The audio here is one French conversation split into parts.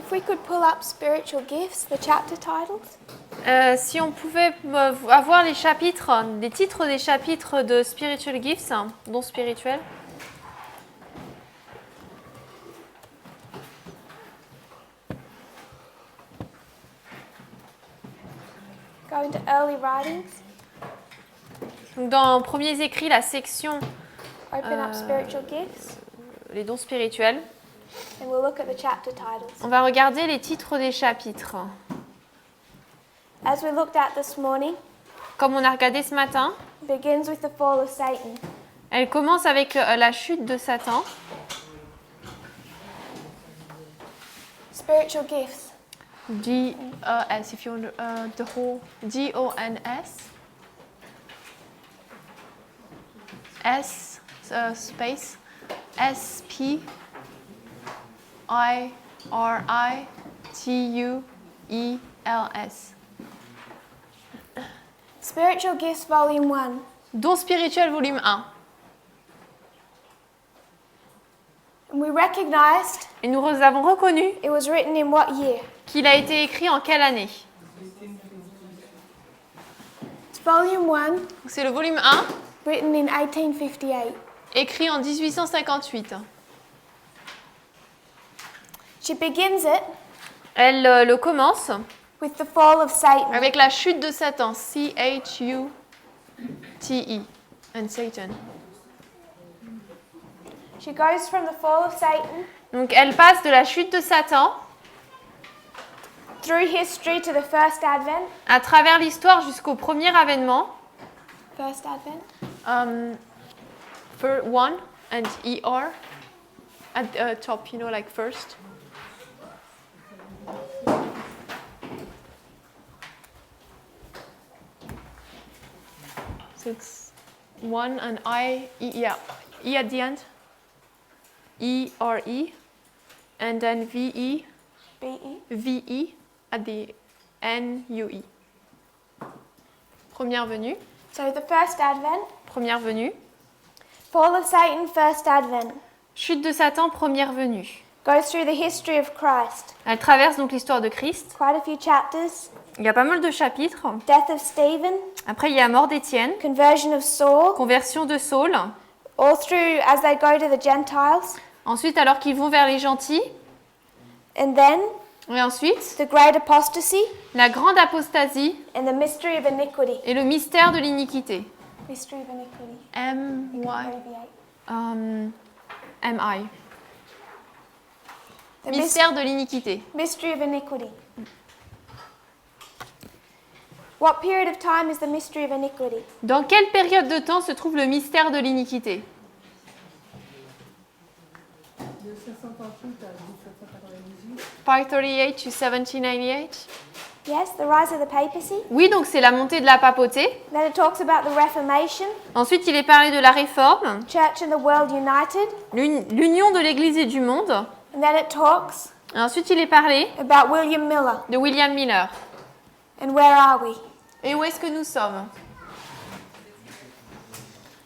If we could pull up spiritual gifts, the chapter titles. Si on pouvait avoir les chapitres, les titres des chapitres de Spiritual Gifts, dons spirituels. Go into early writings. Donc dans Premiers écrits, la section Open up spiritual gifts. les dons spirituels, And we'll look at the chapter titles. on va regarder les titres des chapitres. As we looked at this morning, Comme on a regardé ce matin, begins with the fall of Satan. elle commence avec la chute de Satan. Spiritual gifts. D-E-S, if you want the whole D-O-N-S. S space S-P-I-R-I-T-U-E-L-S. Spiritual gifts, volume 1. Dons spirituels, volume 1. And we recognized Et nous avons reconnu it was written in what year? qu'il a été écrit en quelle année? It's volume 1, C'est le volume 1, written in 1858. écrit en 1858. She begins it Elle le commence with the fall of Satan. avec la chute de Satan, C-H-U-T-E, and Satan. She goes from the fall of Satan Donc elle passe de la chute de Satan through history to the first advent. à travers l'histoire jusqu'au premier avènement. First advent. For one and ER at the top, you know, like first. So it's one and E at the end. E-R-E, and then V-E, B-E. V-E at the N-U-E. Première venue, So the first advent. première venue. Fall of Satan, first advent. Chute de Satan, première venue. Goes through the history of Christ. Elle traverse donc l'histoire de Christ. Quite a few chapters. Il y a pas mal de chapitres. Death of Stephen. Après, il y a mort d'Étienne, Conversion of Saul. conversion de Saul. All through as they go to the Gentiles. Ensuite, alors qu'ils vont vers les gentils. And then Et ensuite, the great apostasy la grande apostasie and the mystery of iniquity. et le mystère de l'iniquité. Mystery of iniquity. M-Y. Abbreviate. M-I. The Mystère de l'iniquité. mystery of iniquity. What period of time is the mystery of iniquity? Dans quelle période de temps se trouve le mystère de l'iniquité? De 538 à 1798. 538 to 1798. Yes, the rise of the papacy. Oui, donc c'est la montée de la papauté. Then it talks about the Reformation, Ensuite, il est parlé de la réforme, church and the world united. l'union de l'Église et du monde. And then it talks Et ensuite, il est parlé about William Miller. de William Miller. And where are we? Et où est-ce que nous sommes?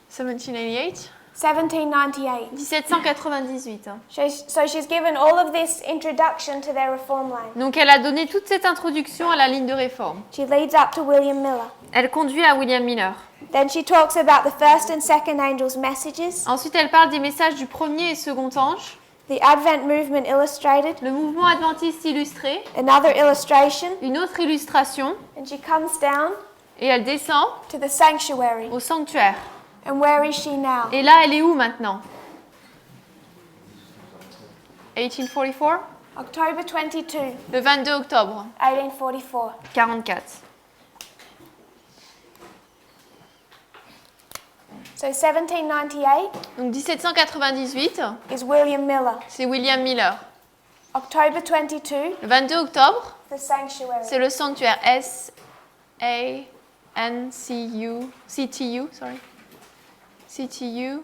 1798. 1798. 1798. So she's given all of this introduction to their reform line. Donc, elle a donné toute cette introduction à la ligne de réforme. She leads up to William Miller. Elle conduit à William Miller. Then she talks about the first and second angels' messages, Ensuite, elle parle des messages du premier et second ange, the Advent movement illustrated, le mouvement adventiste illustré, another illustration, une autre illustration, and she comes down et elle descend to the sanctuary. au sanctuaire. And where is she now? Et là, elle est où maintenant? 1844? October 22, Le 22 octobre 1844. 44. So 1798 Donc 1798, is William Miller. c'est William Miller. October 22, Le 22 octobre, the sanctuary. c'est le sanctuaire S-A-N-C-U-C-T-U, sorry. C-T-U-A-I-R-E.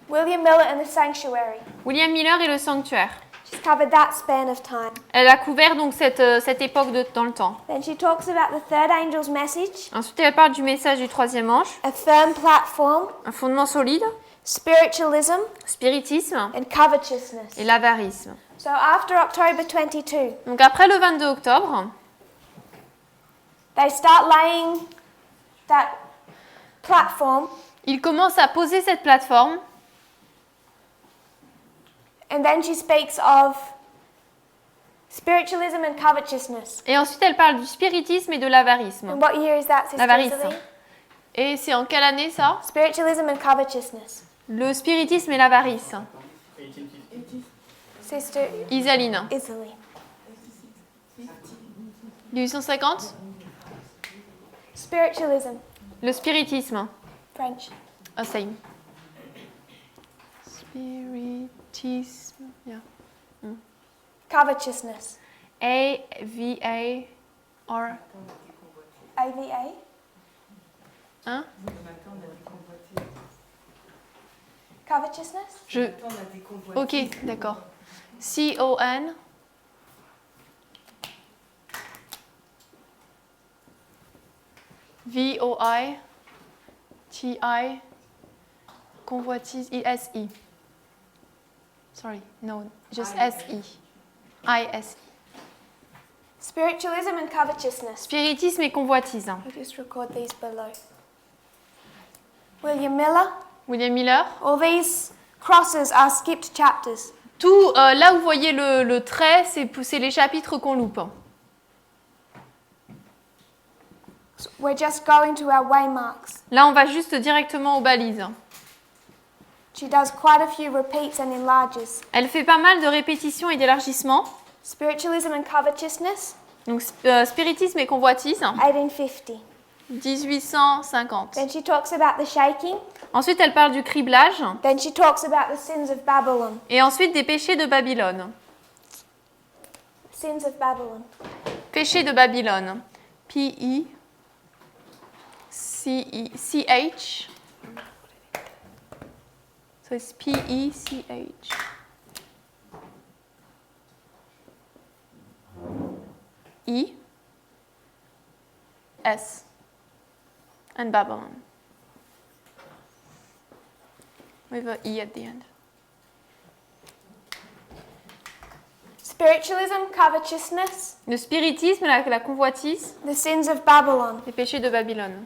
William Miller and the sanctuary. William Miller et le sanctuaire. She's covered that span of time. Elle a couvert donc cette époque dans le temps. Then she talks about the third angel's message, Ensuite, elle parle du message du troisième ange, a firm platform, un fondement solide, spiritualism, spiritisme and covetousness. et l'avarisme. So after October 22, Donc après le 22 octobre, they start laying that platform, il commence à poser cette plateforme and then she speaks of spiritualism and covetousness. et ensuite elle parle du spiritisme et de l'avarisme. And what year is that, Sister L'avarice. Rosalie? Et c'est en quelle année ça? Spiritualism and covetousness. Le spiritisme et l'avarice. Sister Isaline. Isalie. 1850? Spiritualism, Le spiritisme. French. Ah, same. Spiritisme. Yeah. Covetousness. A-V-A-R. AVA. Hein? Covetousness. Ok, d'accord. C-O-N. V-O-I. T-I. Convoitise. I-S-I. Sorry, no, just S-I. I-S-I. Spiritualism and covetousness. Spiritisme et convoitise. I'll just record these below. William Miller. William Miller. All these crosses are skipped chapters. Tout, là où vous voyez le trait, c'est les chapitres qu'on loupe. So we're just going to our waymarks. Là, on va juste directement aux balises. She does quite a few repeats and enlarges. Elle fait pas mal de répétitions et d'élargissements. Spiritualism and covetousness, Donc, spiritisme et convoitise, 1850. 1850. Then she talks about the shaking. Ensuite, elle parle du criblage. Then she talks about the sins of Babylon. Et ensuite, des péchés de Babylone. Sins of Babylon. Péchés de Babylone. P-E-C-H. So it's P-E-C-H. E. S. And Babylon. With a E at the end. Spiritualism, covetousness, Le spiritisme, la convoitise, the sins of Babylon. les péchés de Babylone.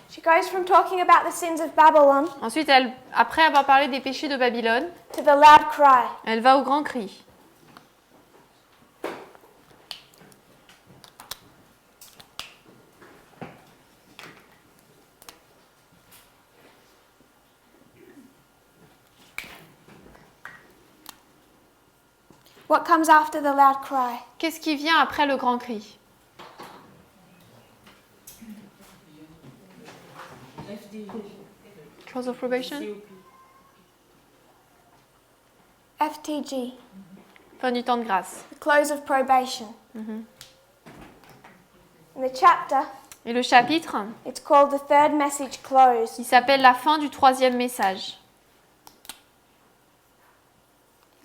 She goes from talking about the sins of Babylon Ensuite, après avoir parlé des péchés de Babylone, to the loud cry. elle va au grand cri. What comes after the loud cry? Qu'est-ce qui vient après le grand cri? Close of probation? FTG, Fin du temps de grâce. the close of probation. In the chapter, Et le chapitre, it's called the third message closed. il s'appelle la fin du troisième message.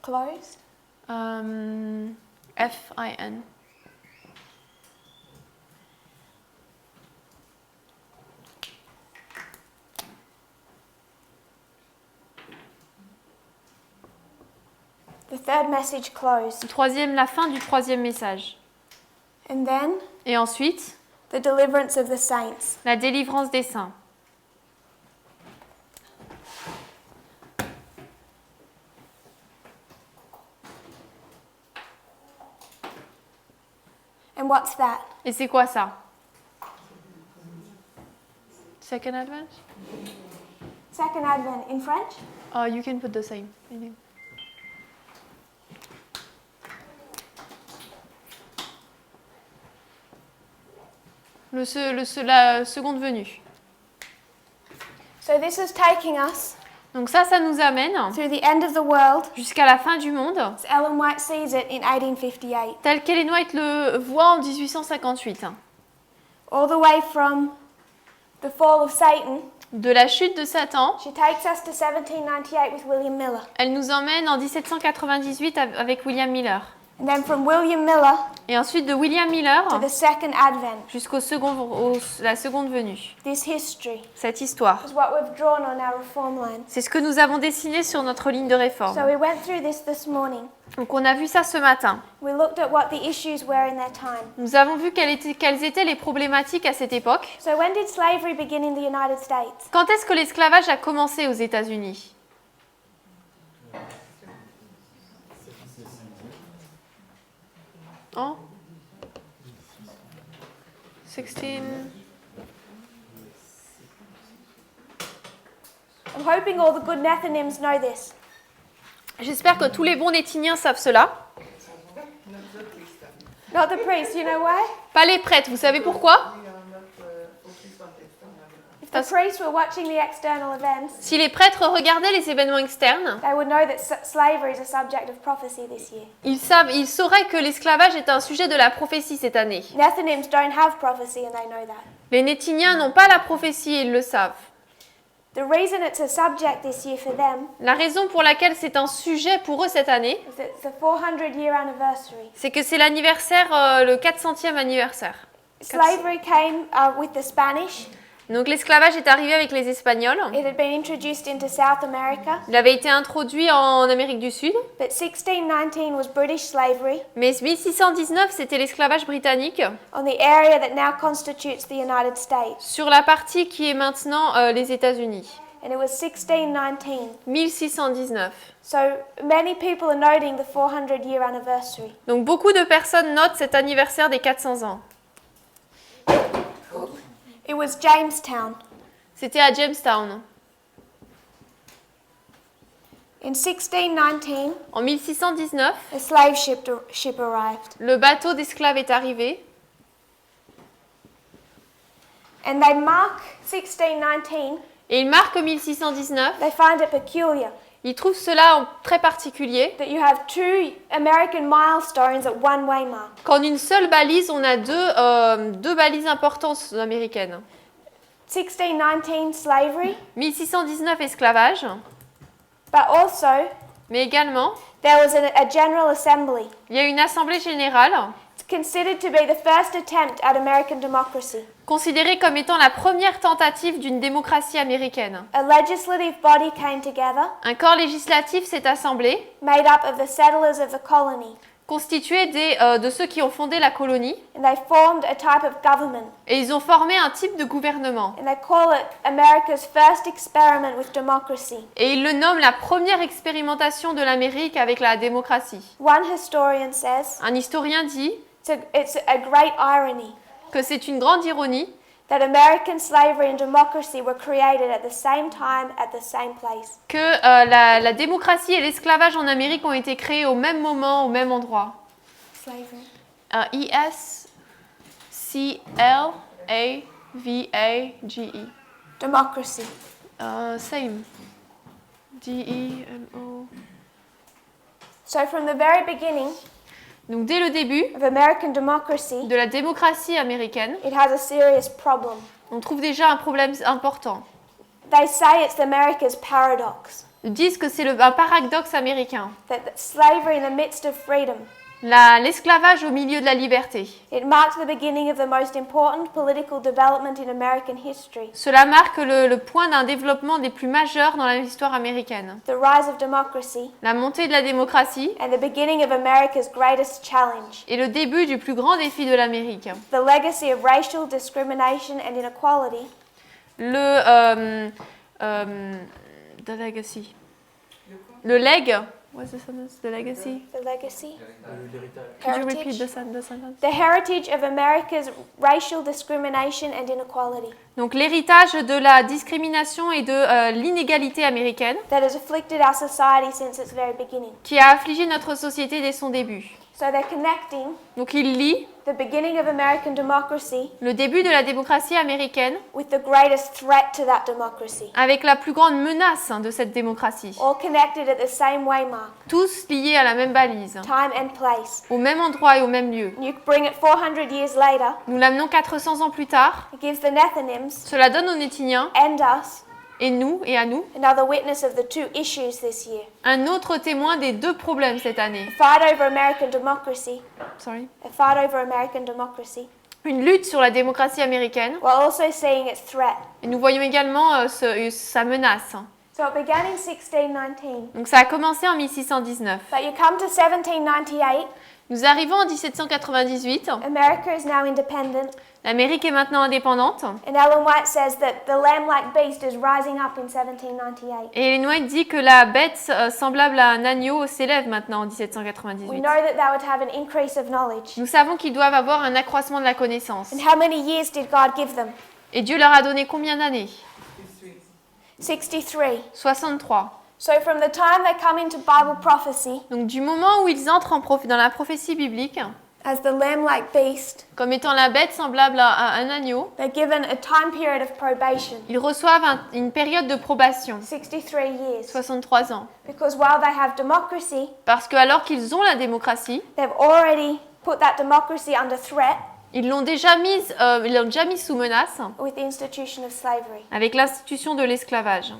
Closed? F-I-N. The third message closed. La fin du troisième message. And then, Et ensuite, the deliverance of the saints. la délivrance des saints. And what's that? Et c'est quoi ça? Second Advent? Second Advent in French? You can put the same. La seconde venue. So this is taking us Donc ça nous amène through the end of the world, jusqu'à la fin du monde, as Ellen White sees it in 1858. tel qu'Ellen White le voit en 1858. All the way from the fall of Satan, De la chute de Satan, she takes us to 1798 with William Miller. elle nous emmène en 1798 avec William Miller. And then from William Miller Et ensuite de William Miller to the second advent, jusqu'au la seconde venue. this history Cette histoire. is what we've drawn on our reform line. C'est ce que nous avons dessiné sur notre ligne de So réforme. we went through this morning. Donc on a vu ça ce matin. We looked at what the issues were in their time. Nous avons vu quelles étaient les problématiques à cette époque. So when did slavery begin in the United States? Quand est-ce que l'esclavage a commencé aux États-Unis? En 16... I'm hoping all the good Nethinims know this. J'espère que tous les bons Nétiniens savent cela. Not the priests, you know why? Pas les prêtres, vous savez pourquoi? If the priests were watching the external events, Si les prêtres regardaient les événements externes, they would know that slavery is a subject of prophecy this year. ils sauraient que l'esclavage est un sujet de la prophétie cette année. Nethinims don't have prophecy and they know that. Les Nétiniens n'ont pas la prophétie et ils le savent. The reason it's a subject this year for them La raison pour laquelle c'est un sujet pour eux cette année, is that it's the 400-year anniversary. c'est que c'est l'anniversaire, le 400e anniversaire. Slavery came with the Spanish. Donc l'esclavage est arrivé avec les Espagnols. It had been introduced into South America, Il avait été introduit en Amérique du Sud. but 1619 was British slavery Mais 1619, c'était l'esclavage britannique on the area that now constitutes the United States. sur la partie qui est maintenant les États-Unis. And it was 1619. 1619. So many people are noting the 400-year anniversary. Donc beaucoup de personnes notent cet anniversaire des 400 ans. It was Jamestown. C'était à Jamestown. In 1619, En 1619, a slave ship arrived. le bateau d'esclaves est arrivé. And they mark 1619, Et il marque 1619. they find it peculiar Il trouve cela très particulier. that you have two American milestones at one-way mark. Qu'en une seule balise, on a deux balises importantes américaines. 1619 slavery, 1619 esclavage, but also mais également, there was a General Assembly. il y a une assemblée générale It's considered to be the first attempt at American democracy. considérée comme étant la première tentative d'une démocratie américaine. A legislative body came together, Un corps législatif s'est assemblé, made up of the settlers of the colony, constitué de ceux qui ont fondé la colonie, and they formed a type of government. et ils ont formé un type de gouvernement. And they call it America's first experiment with democracy. Et ils le nomment la première expérimentation de l'Amérique avec la démocratie. One historian says Un historien dit it's a great irony que c'est une grande ironie that American slavery and democracy were created at the same time at the same place. que la démocratie et l'esclavage en Amérique ont été créés au même moment, au même endroit. Slavery. I-S-C-L-A-V-A-G-E. Democracy. Same. D-E-M-O. So from the very beginning Donc dès le début of American democracy, de la démocratie américaine, it has a serious problem. on trouve déjà un problème important. They say it's America's paradox, Ils disent que c'est un paradoxe américain. that slavery in the midst of freedom, L'esclavage au milieu de la liberté. it marked the beginning of the most important political development in American history, Cela marque le point d'un développement des plus majeurs dans l'histoire américaine. the rise of democracy, La montée de la démocratie and the beginning of America's greatest challenge, est le début du plus grand défi de l'Amérique. the legacy of racial discrimination and inequality, The legacy. Le leg. What's the sentence? The legacy. the legacy, Could you repeat heritage, the sentence? the heritage of America's racial discrimination and inequality Donc l'héritage de la discrimination et de l'inégalité américaine that has afflicted our society since its very beginning. qui a affligé notre société dès son début. So they're connecting Donc il lie the beginning of American democracy le début de la démocratie américaine with the greatest threat to that democracy, avec la plus grande menace de cette démocratie. all connected at the same waymark, Tous liés à la même balise, time and place. au même endroit et au même lieu. You bring it 400 years later, Nous l'amenons 400 ans plus tard. it gives the Nethinims Cela donne aux Nétiniens and us et nous et à nous, another witness of the two issues this year. un autre témoin des deux problèmes cette année. A fight over American democracy, Sorry. a fight over American democracy, Une lutte sur la démocratie américaine. while also seeing its threat. Et nous voyons également sa menace. So it began in 1619, Donc ça a commencé en 1619. but you come to 1798, Nous arrivons en 1798. America is now independent, L'Amérique est maintenant indépendante. and Ellen White says that the lamb-like beast is rising up in 1798. Et Ellen White dit que la bête semblable à un agneau s'élève maintenant en We 1798. know that they would have an increase of knowledge. Nous savons qu'ils doivent avoir un accroissement de la connaissance. And how many years did God give them? Et Dieu leur a donné combien d'années? 63. 63. So from the time they come into Bible prophecy Donc du moment où ils entrent dans la prophétie biblique, as the lamb-like beast, comme étant la bête semblable à un agneau, they're given a time period of probation, ils reçoivent une période de probation, 63 years. 63 ans. Because while they have democracy, Parce que alors qu'ils ont la démocratie, they've already put that democracy under threat ils l'ont déjà mis sous menace with the institution of slavery. avec l'institution de l'esclavage.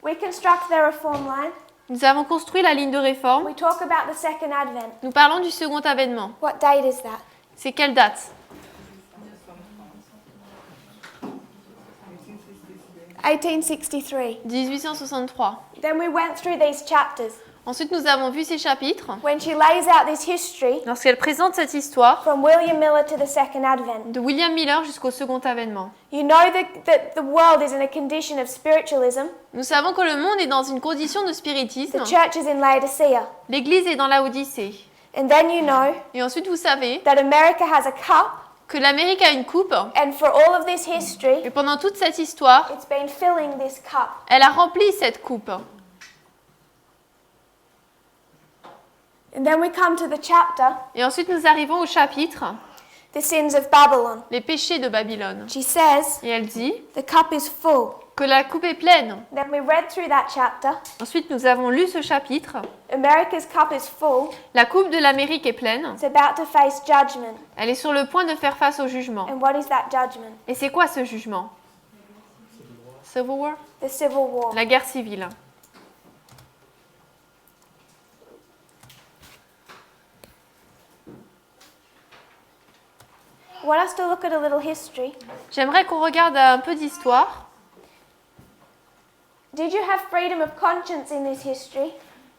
We construct their reform line. Nous avons construit la ligne de réforme. We talk about the second advent. Nous parlons du second avènement. What date is that? C'est quelle date? 1863. 1863. Then we went through these chapters. Ensuite, nous avons vu ces chapitres. When she lays out this history Lorsqu'elle présente cette histoire from William Miller to the second advent, de William Miller jusqu'au second avènement. you know that the world is in a condition of spiritualism. Nous savons que le monde est dans une condition de spiritisme. The church is in Laodicea. L'Église est dans la Odyssée. And then you know Et ensuite, vous savez that America has a cup, que l'Amérique a une coupe. and for all of this history, Et pendant toute cette histoire, it's been filling this cup. elle a rempli cette coupe. And then we come to the chapter, Et ensuite, nous arrivons au chapitre, the sins of Babylon. les péchés de Babylone. She says, Et elle dit the cup is full. que la coupe est pleine. Then we read through that chapter. Ensuite, nous avons lu ce chapitre. America's cup is full. La coupe de l'Amérique est pleine. It's about to face judgment. Elle est sur le point de faire face au jugement. And what is that judgment? Et c'est quoi ce jugement? Civil War? The Civil War. La guerre civile. I want us to look at a little history. J'aimerais qu'on regarde un peu d'histoire. Did you have freedom of conscience in this history?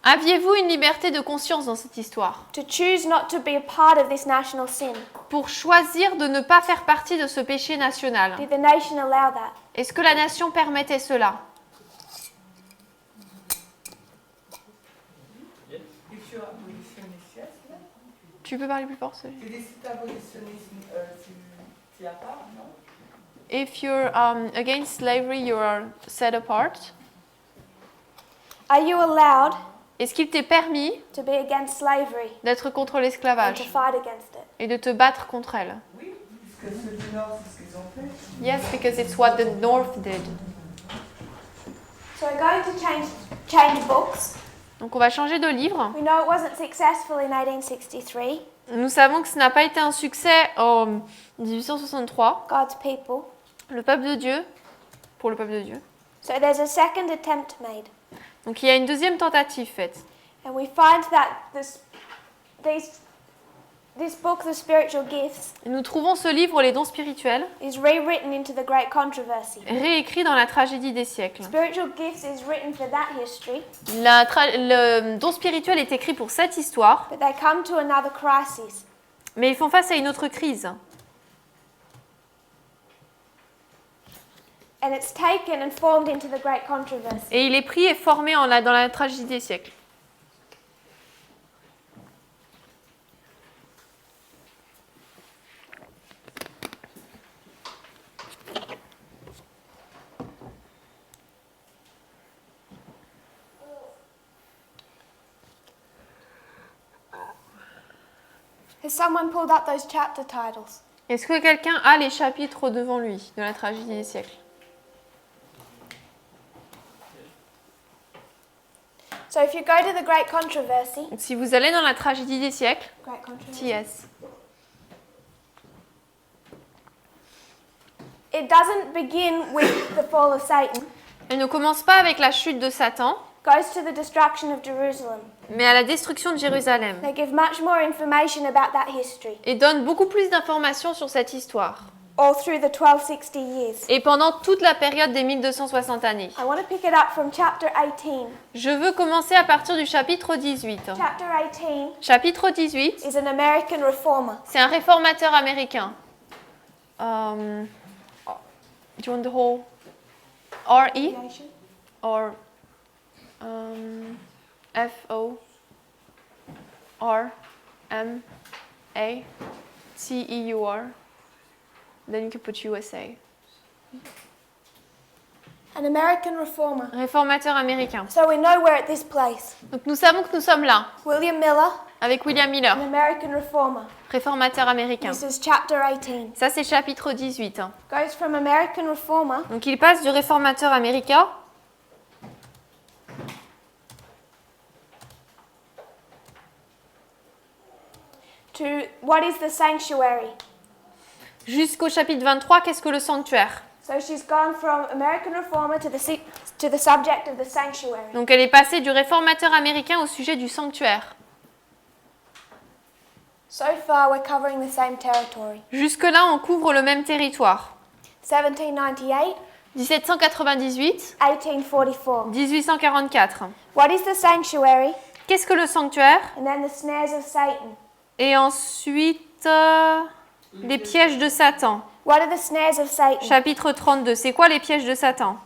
Aviez-vous une liberté de conscience dans cette histoire? To choose not to be a part of this national sin? Pour choisir de ne pas faire partie de ce péché national. Did the nation allow that? Est-ce que la nation permettait cela? If you're abolitionist, yes. Tu peux parler plus fort, Sophie? Tu dis si t'es abolitionniste, tu y as pas, non? If you're against slavery, you are set apart. Are you allowed Est-ce qu'il t'est permis to be against slavery d'être contre and to l'esclavage fight against it? et de te battre contre elle? Oui, puisque ceux du Nord, c'est ce qu'ils ont fait. Yes, because it's what the North did. So we're going to change books. Donc on va changer de livre. We know it wasn't successful in 1863. Nous savons que ce n'a pas été un succès en 1863. God's people. Le peuple de Dieu, pour le peuple de Dieu. So there's a second attempt made. Donc il y a une deuxième tentative faite. And we find that this book, The Spiritual Gifts, Et nous trouvons ce livre, Les dons spirituels, is rewritten into the Great Controversy. réécrit dans la tragédie des siècles. Spiritual Gifts is written for that history, Le don spirituel est écrit pour cette histoire, but they come to another crisis. mais ils font face à une autre crise. And it's taken and formed into the Great Controversy. Et il est pris et formé dans la tragédie des siècles. Has someone pulled up those chapter titles? Est-ce que quelqu'un a les chapitres devant lui de la tragédie des siècles? So if you go to the Great Controversy, Donc, si vous allez dans la tragédie des siècles, Great Controversy, TS, it doesn't begin with the fall of Satan, Elle ne commence pas avec la chute de Satan, goes to the destruction of Jerusalem. mais à la destruction de Jérusalem. They give much more information about that history, Et donne beaucoup plus d'informations sur cette histoire. all through the 1260 years. Et pendant toute la période des 1260 années. I want to pick it up from chapter 18. Je veux commencer à partir du chapitre 18. Chapter 18 Chapitre 18, is an American reformer. c'est un réformateur américain. Do you want the whole R-E or F-O-R-M-A-T-E-U-R? Then you can put USA. An American reformer. Réformateur américain. So we know we're at this place. Donc nous savons que nous sommes là, William Miller, avec William Miller, an American reformer. réformateur américain. This is chapter 18. Ça, c'est chapitre 18. Goes from American reformer Donc il passe du réformateur américain to what is the sanctuary. jusqu'au chapitre 23. Qu'est-ce que le sanctuaire? So she's gone from American reformer to the subject of the sanctuary. Donc elle est passée du réformateur américain au sujet du sanctuaire. So far we're covering the same territory. Jusque-là, on couvre le même territoire. 1798, 1798, 1844. 1844. What is the sanctuary? Qu'est-ce que le sanctuaire? And then the snares of Satan. Et ensuite, les pièges de Satan. What are the snares of Satan? Chapitre 32. C'est quoi les pièges de Satan?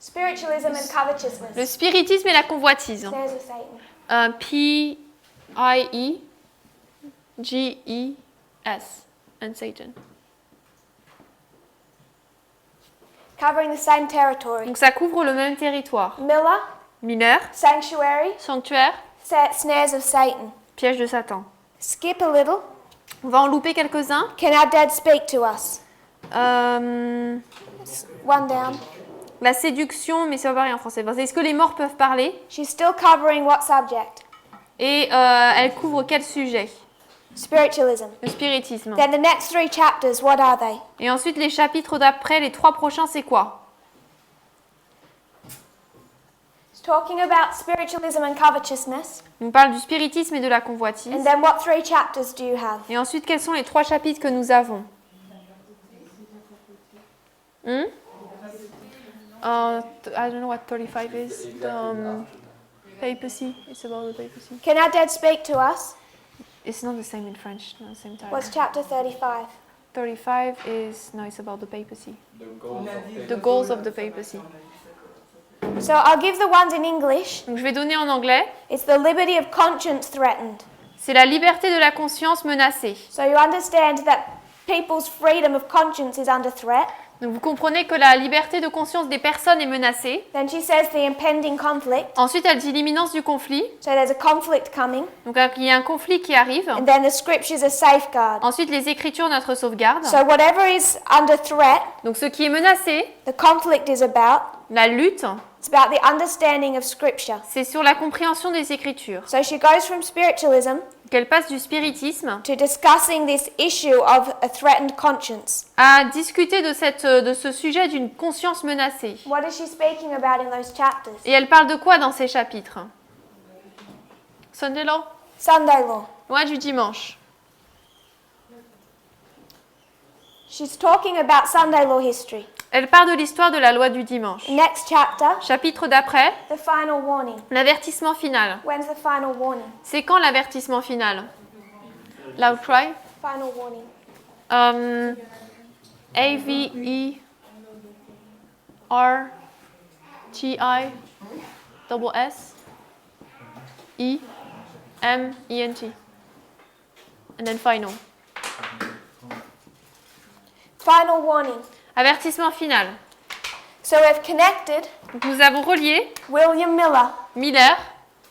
Spiritualism and covetousness. Le spiritisme et la convoitise. Snares of Satan. P-I-E-G-E-S. And Satan. Covering the same territory. Donc ça couvre le même territoire. Miller, Miller, sanctuary, sanctuaire, snares of Satan. piège de Satan. Skip a little. On va en louper quelques-uns. Can our dead speak to us? Euh, One down. la séduction, mais c'est pas pareil en français. Est-ce que les morts peuvent parler? She's still covering what subject? Et elle couvre quel sujet? Spiritualism. Le spiritisme. Then the next 3 chapters, what are they? Et ensuite, les chapitres d'après, les 3 prochains, c'est quoi? It's talking about spiritualism and covetousness. On parle du spiritisme et de la convoitise. And then what 3 chapters do you have? Et ensuite, quels sont les 3 chapitres que nous avons? I don't know what 35 is. Papacy. It's about the papacy. Can our dead speak to us? It's not the same in French. Not the same time. What's chapter 35? 35 is no. It's about the papacy. On a dit The goals of the papacy. So I'll give the ones in English. Donc je vais donner en anglais. It's the liberty of conscience threatened. C'est la liberté de la conscience menacée. So you understand that people's freedom of conscience is under threat. Donc vous comprenez que la liberté de conscience des personnes est menacée. Then she says the impending conflict. Ensuite, elle dit l'imminence du conflit. So there's a conflict coming. Donc il y a un conflit qui arrive. And then the scriptures are safeguard. Ensuite, les Écritures, notre sauvegarde. So whatever is under threat, Donc ce qui est menacé, the conflict is about. la lutte, It's about the understanding of scripture. c'est sur la compréhension des Écritures. So she goes from spiritualism Qu'elle passe du spiritisme to discussing this issue of a threatened conscience. à discuter de ce sujet d'une conscience menacée. What is she speaking about in those chapters? Et elle parle de quoi dans ces chapitres? Sunday law? Sunday law. Loi du dimanche. She's talking about Sunday law history. Elle parle de l'histoire de la loi du dimanche. Next chapter, Chapitre d'après, the final warning. l'avertissement final. When's the final warning? C'est quand l'avertissement final? Loud cry? Final warning. A-V-E-R-T-I-S-S-E-M-E-N-T. And then final. Final warning. Avertissement final. So we've connected Donc, nous avons relié William Miller Miller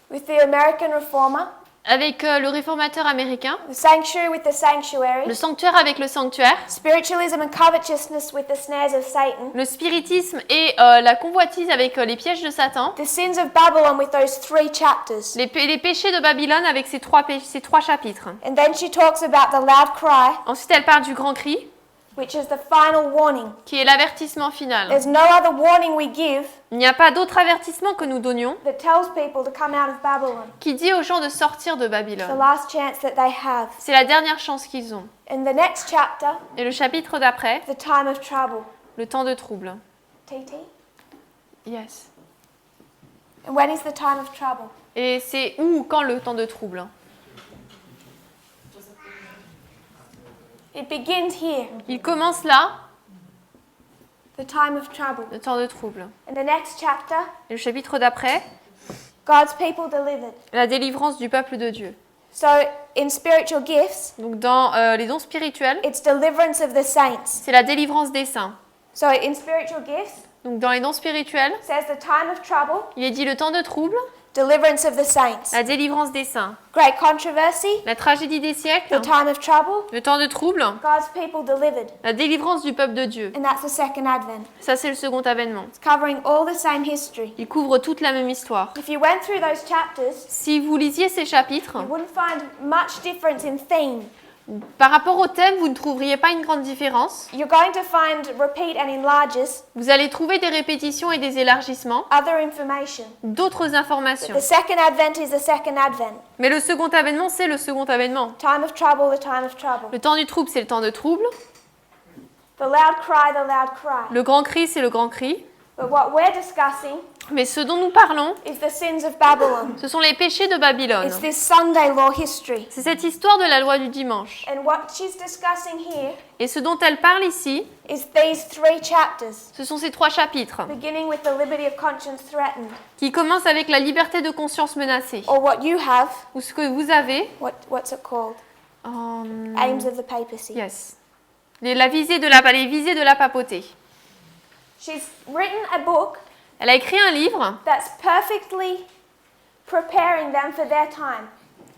with the American reformer, avec le réformateur américain, the sanctuary with the sanctuary, le sanctuaire avec le sanctuaire, spiritualism and covetousness with the snares of Satan, le spiritisme et la convoitise avec les pièges de Satan, the sins of Babylon with those 3 chapters. les péchés de Babylone avec ces trois chapitres. And then she talks about the loud cry, Ensuite, elle parle du grand cri, which is the final warning. qui est l'avertissement final. There's no other warning we give Il n'y a pas d'autre avertissement que nous donnions that tells people to come out of Babylon. qui dit aux gens de sortir de The Babylone. last chance that they have. C'est la dernière chance qu'ils ont. In the next chapter, Et le chapitre d'après, the time of trouble. le temps de trouble. TT? Yes. And when is the time of trouble? Et c'est où ou quand le temps de trouble? It begins here, Il commence là, the time of trouble. le temps de trouble. In the next chapter, Et le chapitre d'après, God's people delivered. la délivrance du peuple de Dieu. So in spiritual gifts, Donc dans les dons spirituels, it's deliverance of the saints. c'est la délivrance des saints. So in spiritual gifts, Donc dans les dons spirituels, it says the time of trouble, il est dit le temps de trouble, deliverance of the saints. la délivrance des saints. Great controversy, La tragédie des siècles, the time of trouble, le temps de trouble, God's people delivered. la délivrance du peuple de Dieu. And that's the second advent. Ça, c'est le second avènement. It's covering all the same history. Il couvre toute la même histoire. If you went through those chapters, Si vous lisiez ces chapitres, you wouldn't find much difference in theme. par rapport au thème, vous ne trouveriez pas une grande différence. You're going to find repeat and enlarges, Vous allez trouver des répétitions et des élargissements, other information. d'autres informations. The second advent is the second advent. Mais le second avènement, c'est le second avènement. Time of trouble, the time of trouble. Le temps du trouble, c'est le temps de trouble. The loud cry, the loud cry. Le grand cri, c'est le grand cri. But what we're discussing Mais ce dont nous parlons, is the sins of Babylon. ce sont les péchés de Babylone. It's this Sunday law history. C'est cette histoire de la loi du dimanche. And what she's discussing here Et ce dont elle parle ici, is these three chapters, ce sont ces 3 chapitres beginning with the liberty of conscience threatened, qui commencent avec la liberté de conscience menacée. or what you have, Ou ce que vous avez. what's it called? euh, Aims of the papacy. yes. Les visées de la papauté. She's written a book Elle a écrit un livre that's perfectly preparing them for their time.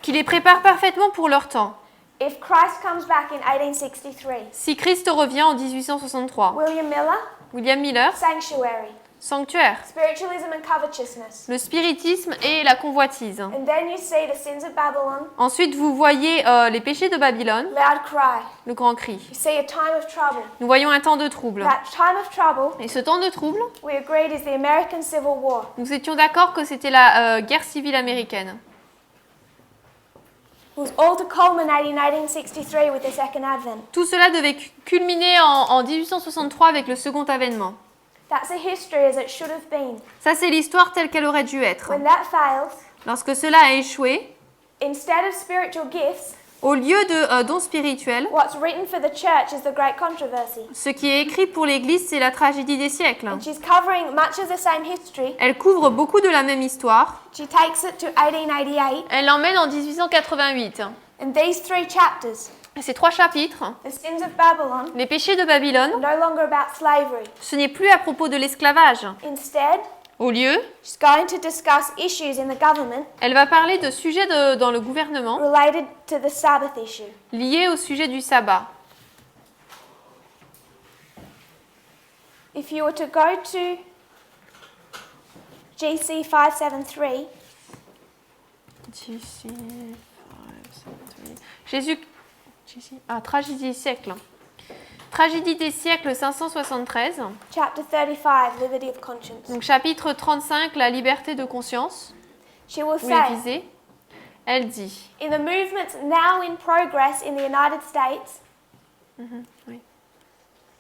qui les prépare parfaitement pour leur temps. If Christ comes back in 1863, Si Christ revient en 1863, William Miller, William Miller, sanctuary, sanctuaire, spiritualism and covetousness. le spiritisme et la convoitise. And then you see the sins of Babylon, Ensuite, vous voyez les péchés de Babylone, loud cry. le grand cri. You see a time of trouble. Nous voyons un temps de trouble. That time of trouble, Et ce temps de trouble, we agreed, is the American Civil War. nous étions d'accord que c'était la guerre civile américaine. It was all to culminate in 1863 with the second advent. Tout cela devait culminer en 1863 avec le second avènement. That's a history as it should have been. Ça, c'est l'histoire telle qu'elle aurait dû être. When that fails, Lorsque cela a échoué, instead of spiritual gifts, au lieu de dons spirituels, what's written for the church is the great controversy. ce qui est écrit pour l'Église, c'est la tragédie des siècles. And she's covering much of the same history. Elle couvre beaucoup de la même histoire. She takes it to 1888. Elle l'emmène en 1888. And these three chapters, Et ces 3 chapitres, the sins of Babylon, les péchés de Babylone, are no longer about slavery. ce n'est plus à propos de l'esclavage. Instead, Au lieu, she's going to discuss issues in the government elle va parler de sujets dans le gouvernement related to the Sabbath issue. liés au sujet du sabbat. If you were to go to GC 573, Tragédie des siècles. Tragédie des siècles 573. chapter 35, liberty of conscience, Donc chapitre 35, la liberté de conscience. she will Vous les say, visez. Elle dit. in the movements now in progress in the United States, Oui.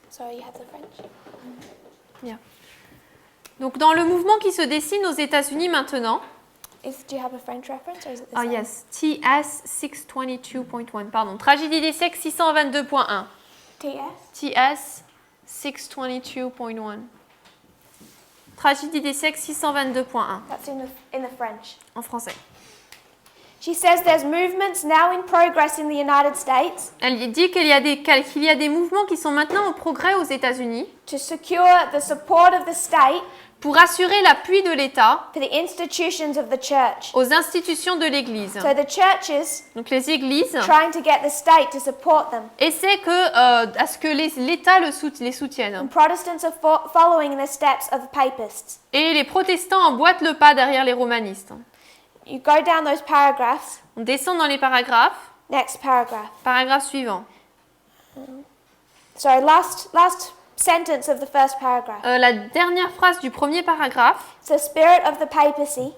sorry, you have the French. Donc dans le mouvement qui se dessine aux États-Unis maintenant. Do you have a French reference or is it the Ah same? yes, TS 622.1. Pardon. Tragédie des siècles 622.1. TS? TS 622.1. Tragédie des siècles 622.1 That's in the French. en français. She says there's movements now in progress in the United States Elle dit qu'il y a des mouvements qui sont maintenant au progrès aux États-Unis to secure the support of the state pour assurer l'appui de l'État for the institutions of the church. aux institutions de l'Église. So the churches Donc les églises trying to get the state to support them. essaient à ce que l'État les soutienne. And Protestants are following the steps of the papists. Et les protestants emboîtent le pas derrière les romanistes. You go down those paragraphs. On descend dans les paragraphes. Next paragraph. Paragraphe suivant. last sentence of the first paragraph. La dernière phrase du premier paragraphe. The spirit of the papacy,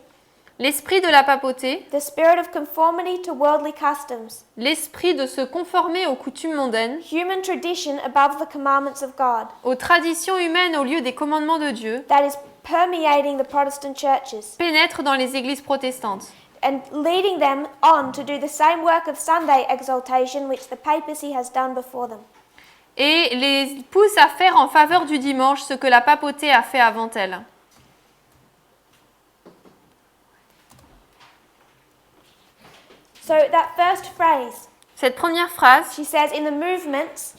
L'esprit de la papauté, the spirit of conformity to worldly customs, l'esprit de se conformer aux coutumes mondaines, human tradition above the commandments of God, aux traditions humaines au lieu des commandements de Dieu, that is permeating the Protestant churches pénètre dans les églises protestantes and leading them on to do the same work of Sunday exaltation which the papacy has done before them. et les pousse à faire en faveur du dimanche ce que la papauté a fait avant elle. So that first phrase, Cette première phrase, she says, in the movements,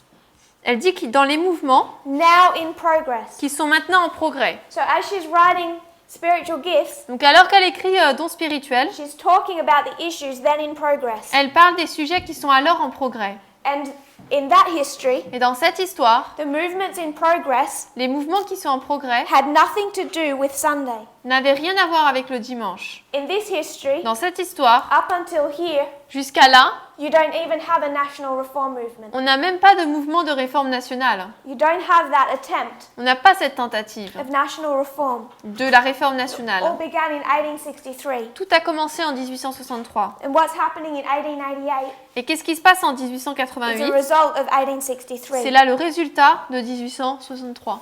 elle dit que dans les mouvements now in progress. qui sont maintenant en progrès. So as she's writing spiritual gifts, Donc alors qu'elle écrit dons spirituels, she's talking about the issues then in progress. elle parle des sujets qui sont alors en progrès. And in that history, Et dans cette histoire, the movements in progress les mouvements qui sont en progrès had nothing to do with Sunday. n'avaient rien à voir avec le dimanche. In this history, Dans cette histoire, up until here, jusqu'à là, you don't even have a national reform movement. on n'a même pas de mouvement de réforme nationale. You don't have that attempt On n'a pas cette tentative of national reform. de la réforme All nationale. began in 1863. Tout a commencé en 1863. And what's happening in 1888 Et qu'est-ce qui se passe en is a 1888? result of C'est 1863. là le résultat de 1863.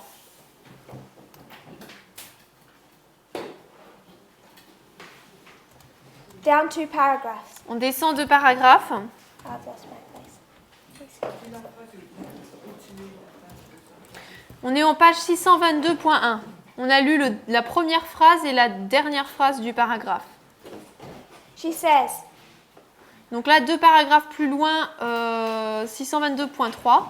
Down 2 paragraphs. On descend 2 paragraphes. I've lost my place. On est en page 622.1. On a lu la première phrase et la dernière phrase du paragraphe. She says, Donc là, 2 paragraphes plus loin, 622.3.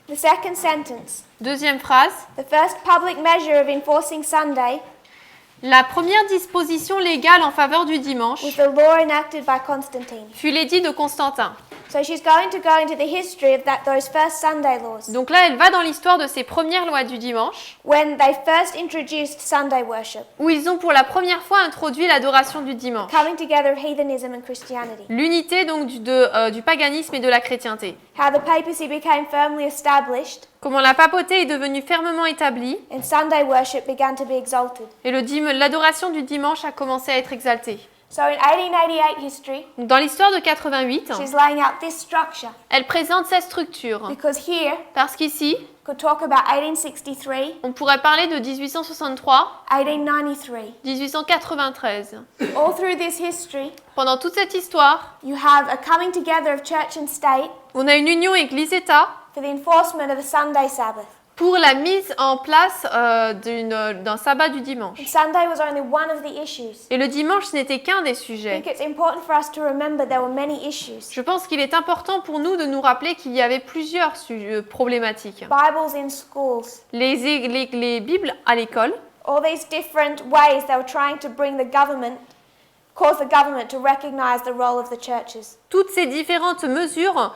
the second sentence, Deuxième phrase. the first public measure of enforcing Sunday La première disposition légale en faveur du dimanche was the law enacted by Constantine. fut l'édit de Constantin. So she's going to go into the history of those first Sunday laws, Donc là, elle va dans l'histoire de ces premières lois du dimanche, when they first introduced Sunday worship, où ils ont pour la première fois introduit l'adoration du dimanche. coming together of heathenism and Christianity. L'unité donc du paganisme et de la chrétienté. How the papacy became firmly established Comment la papauté est devenue fermement établie and Sunday worship began to be exalted. et l'adoration du dimanche a commencé à être exaltée. So in 1888 history, Donc dans l'histoire de 88, she's laying out this structure elle présente cette structure. because here Parce qu'ici, could talk about 1863, on pourrait parler de 1863, 1893. 1893. All through this history, Pendant toute cette histoire, you have a coming together of church and state on a une union Église-État for the enforcement of the Sunday Sabbath. pour la mise en place d'un sabbat du dimanche. And Sunday was only one of the issues. Et le dimanche, ce n'était qu'un des I sujets. think it's important for us to remember there were many issues. Je pense qu'il est important pour nous de nous rappeler qu'il y avait plusieurs problématiques. Bibles in schools, Les Bibles à l'école, all these different ways they were trying to bring cause the government to recognize the role of the churches. toutes ces différentes mesures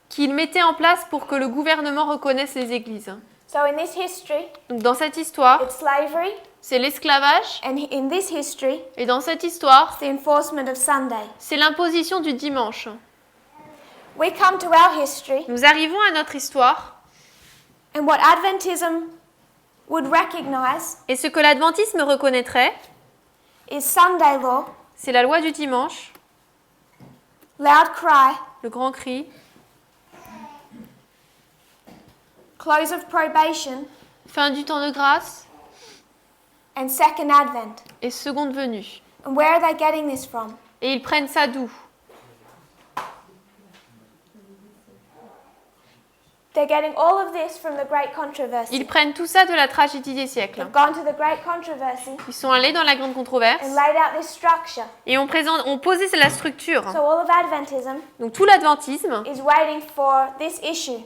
qu'ils mettaient en place pour que le gouvernement reconnaisse les églises. So in this history, Donc dans cette histoire, it's slavery, c'est l'esclavage, and in this history, et dans cette histoire, it's the enforcement of Sunday. c'est l'imposition du dimanche. We come to our history, Nous arrivons à notre histoire, and what Adventism would recognize et ce que l'adventisme reconnaîtrait, is Sunday law, c'est la loi du dimanche, loud cry, le grand cri, close of probation, fin du temps de grâce and second advent. et seconde venue. And where are they getting this from? Et ils prennent ça d'où? They're getting all of this from the Great Controversy. Ils prennent tout ça de la tragédie des siècles. They've gone to the Great Controversy Ils sont allés dans la grande controverse and laid out this structure. et ont posé la structure. So all of Adventism Donc tout l'adventisme is waiting for this issue,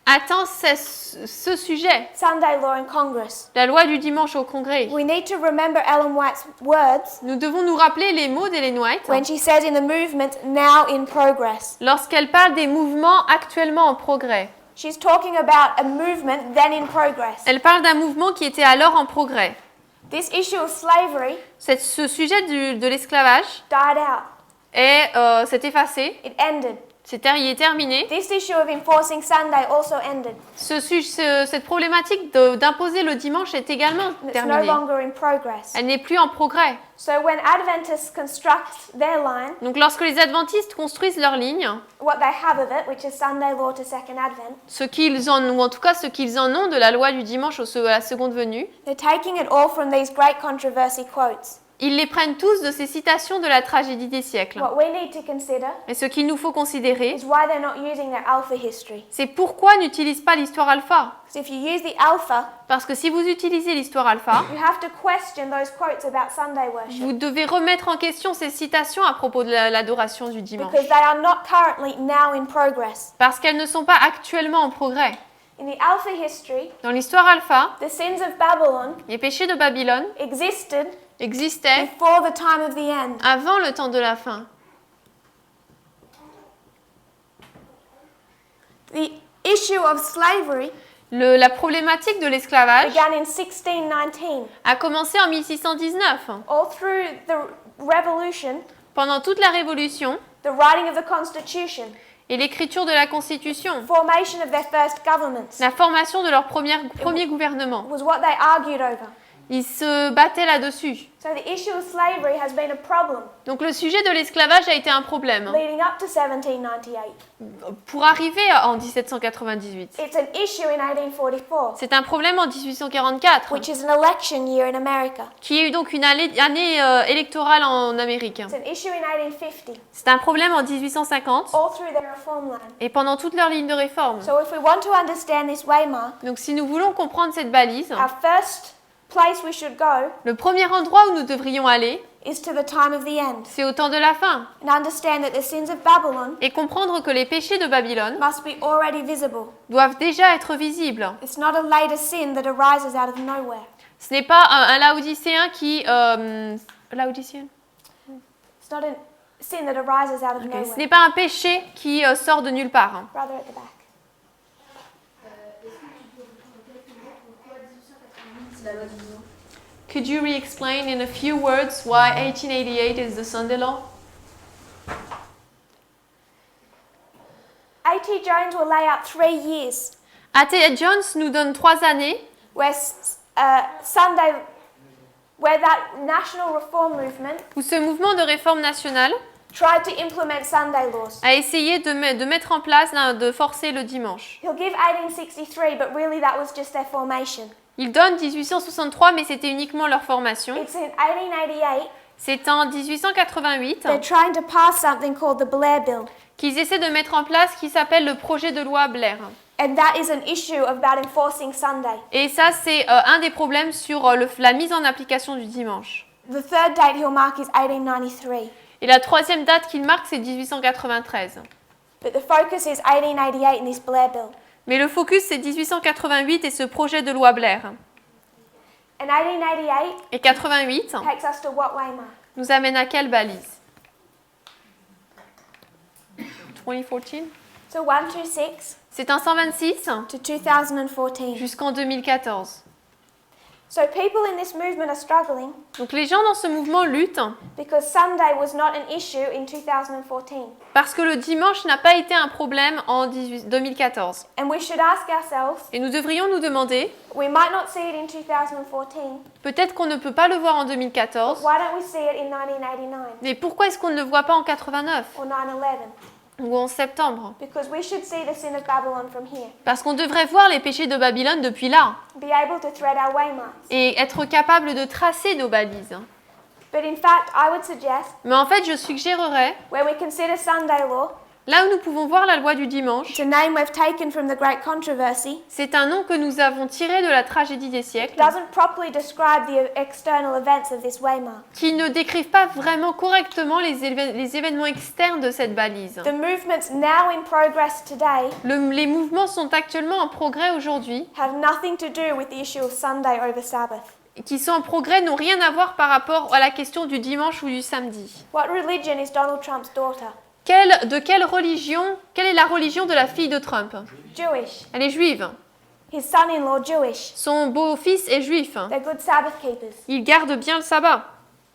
attend ce sujet, Sunday law in Congress. la loi du dimanche au Congrès. We need to remember Ellen White's words Nous devons nous rappeler les mots d'Ellen White when she says in the movement, now in progress. lorsqu'elle parle des mouvements actuellement en progrès. She's talking about a movement then in progress. Elle parle d'un mouvement qui était alors en progrès. This issue of slavery Ce sujet de l'esclavage died out. s'est effacé, It ended. Il est terminé. This issue of enforcing Sunday also ended. Cette problématique d'imposer le dimanche est également It's no terminée. longer in progress. Elle n'est plus en progrès. So when Adventists construct their line, Donc lorsque les adventistes construisent leur ligne, what they have of it, which is Sunday law to second Advent, ce qu'ils en ont, ou en tout cas ce qu'ils en ont de la loi du dimanche à la seconde venue, they're taking it all from these great controversy quotes. ils les prennent tous de ces citations de la tragédie des siècles. What we need to consider Et ce qu'il nous faut considérer, is why they're not using their alpha history. c'est pourquoi n'utilise pas l'histoire alpha. Because if you use the alpha, Parce que si vous utilisez l'histoire alpha, you have to question those quotes about Sunday worship. vous devez remettre en question ces citations à propos de l'adoration du dimanche. Because they are not currently now in progress. Parce qu'elles ne sont pas actuellement en progrès. In the alpha history, Dans l'histoire alpha, the sins of Babylon les péchés de Babylone existed existaient before the time of the end. avant le temps de la fin. The issue of slavery La problématique de l'esclavage began in 1619. a commencé en 1619. All through the revolution, Pendant toute la Révolution the writing of the Constitution, et l'écriture de la Constitution, formation of their first governments la formation de leur premier gouvernement, was what they argued over. ils se battaient là-dessus. So the issue of slavery has been a problem Donc le sujet de l'esclavage a été un problème leading up to 1798. pour arriver en 1798. It's an issue in 1844, C'est un problème en 1844, which is an election year in America. qui est donc une année électorale en Amérique. It's an issue in 1850, C'est un problème en 1850 all through their reform line. et pendant toute leur ligne de réforme. So if we want to understand this waymark, Donc si nous voulons comprendre cette balise, our first place we should go le premier endroit où nous devrions aller, is to the time of the end, c'est au temps de la fin, and understand that the sins of Babylon et comprendre que les péchés de Babylone must be already visible. doivent déjà être visibles. It's not a later sin that arises out of nowhere. Ce n'est pas un laodicéen qui... laodicéen? It's not a sin that arises out of Ce nowhere. n'est pas un péché qui sort de nulle part. Brother at the back. Could you re-explain in a few words why 1888 is the Sunday law? A.T. Jones will lay out 3 years A.T. Jones nous donne 3 années where Sunday, where that national reform movement où ce mouvement de réforme nationale tried to implement Sunday laws. a essayé de mettre en place, de forcer le dimanche. He'll give 1863, but really that was just their formation. Il donne 1863, mais c'était uniquement leur formation. It's in 1888 C'est en 1888 they're trying to pass something called the Blair Bill, qu'ils essaient de mettre en place ce qui s'appelle le projet de loi Blair. and that is an issue about enforcing Sunday. Et ça, c'est un des problèmes sur la mise en application du dimanche. The third date he'll mark is 1893, Et la troisième date qu'il marque, c'est 1893. but the focus is 1888 in this Blair Bill. Mais le focus, c'est 1888 et ce projet de loi Blair. And 1888 Et 88 takes us to what waymark? nous amène à quelle balise? 2014. So 126 C'est un 126 to 2014. jusqu'en 2014. So people in this movement are struggling Donc les gens dans ce mouvement luttent because Sunday was not an issue in 2014. parce que le dimanche n'a pas été un problème en 2014. And we should ask ourselves, Et nous devrions nous demander, we might not see it in 2014, peut-être qu'on ne peut pas le voir en 2014, why don't we see it in 1989 mais pourquoi est-ce qu'on ne le voit pas en 89 or 9/11? ou en septembre? Because we should see the sin of Babylon from here, Parce qu'on devrait voir les péchés de Babylone depuis là be able to thread our waymarks. et être capable de tracer nos balises. But in fact, I would suggest, Mais en fait, je suggérerais, when we consider Sunday law, là où nous pouvons voir la loi du dimanche, it's a name we've taken from the great controversy, c'est un nom que nous avons tiré de la tragédie des siècles, doesn't properly describe the external events of this waymark. qui ne décrivent pas vraiment correctement les événements externes de cette balise. The movements now in progress today Les mouvements sont actuellement en progrès aujourd'hui, have nothing to do with the issue of Sunday over Sabbath. qui sont en progrès n'ont rien à voir par rapport à la question du dimanche ou du samedi. What religion is Donald Trump's daughter? Quelle est la religion de la fille de Trump? Jewish. Elle est juive. His son-in-law Jewish. Son beau-fils est juif. They're good Sabbath keepers. Il garde bien le sabbat.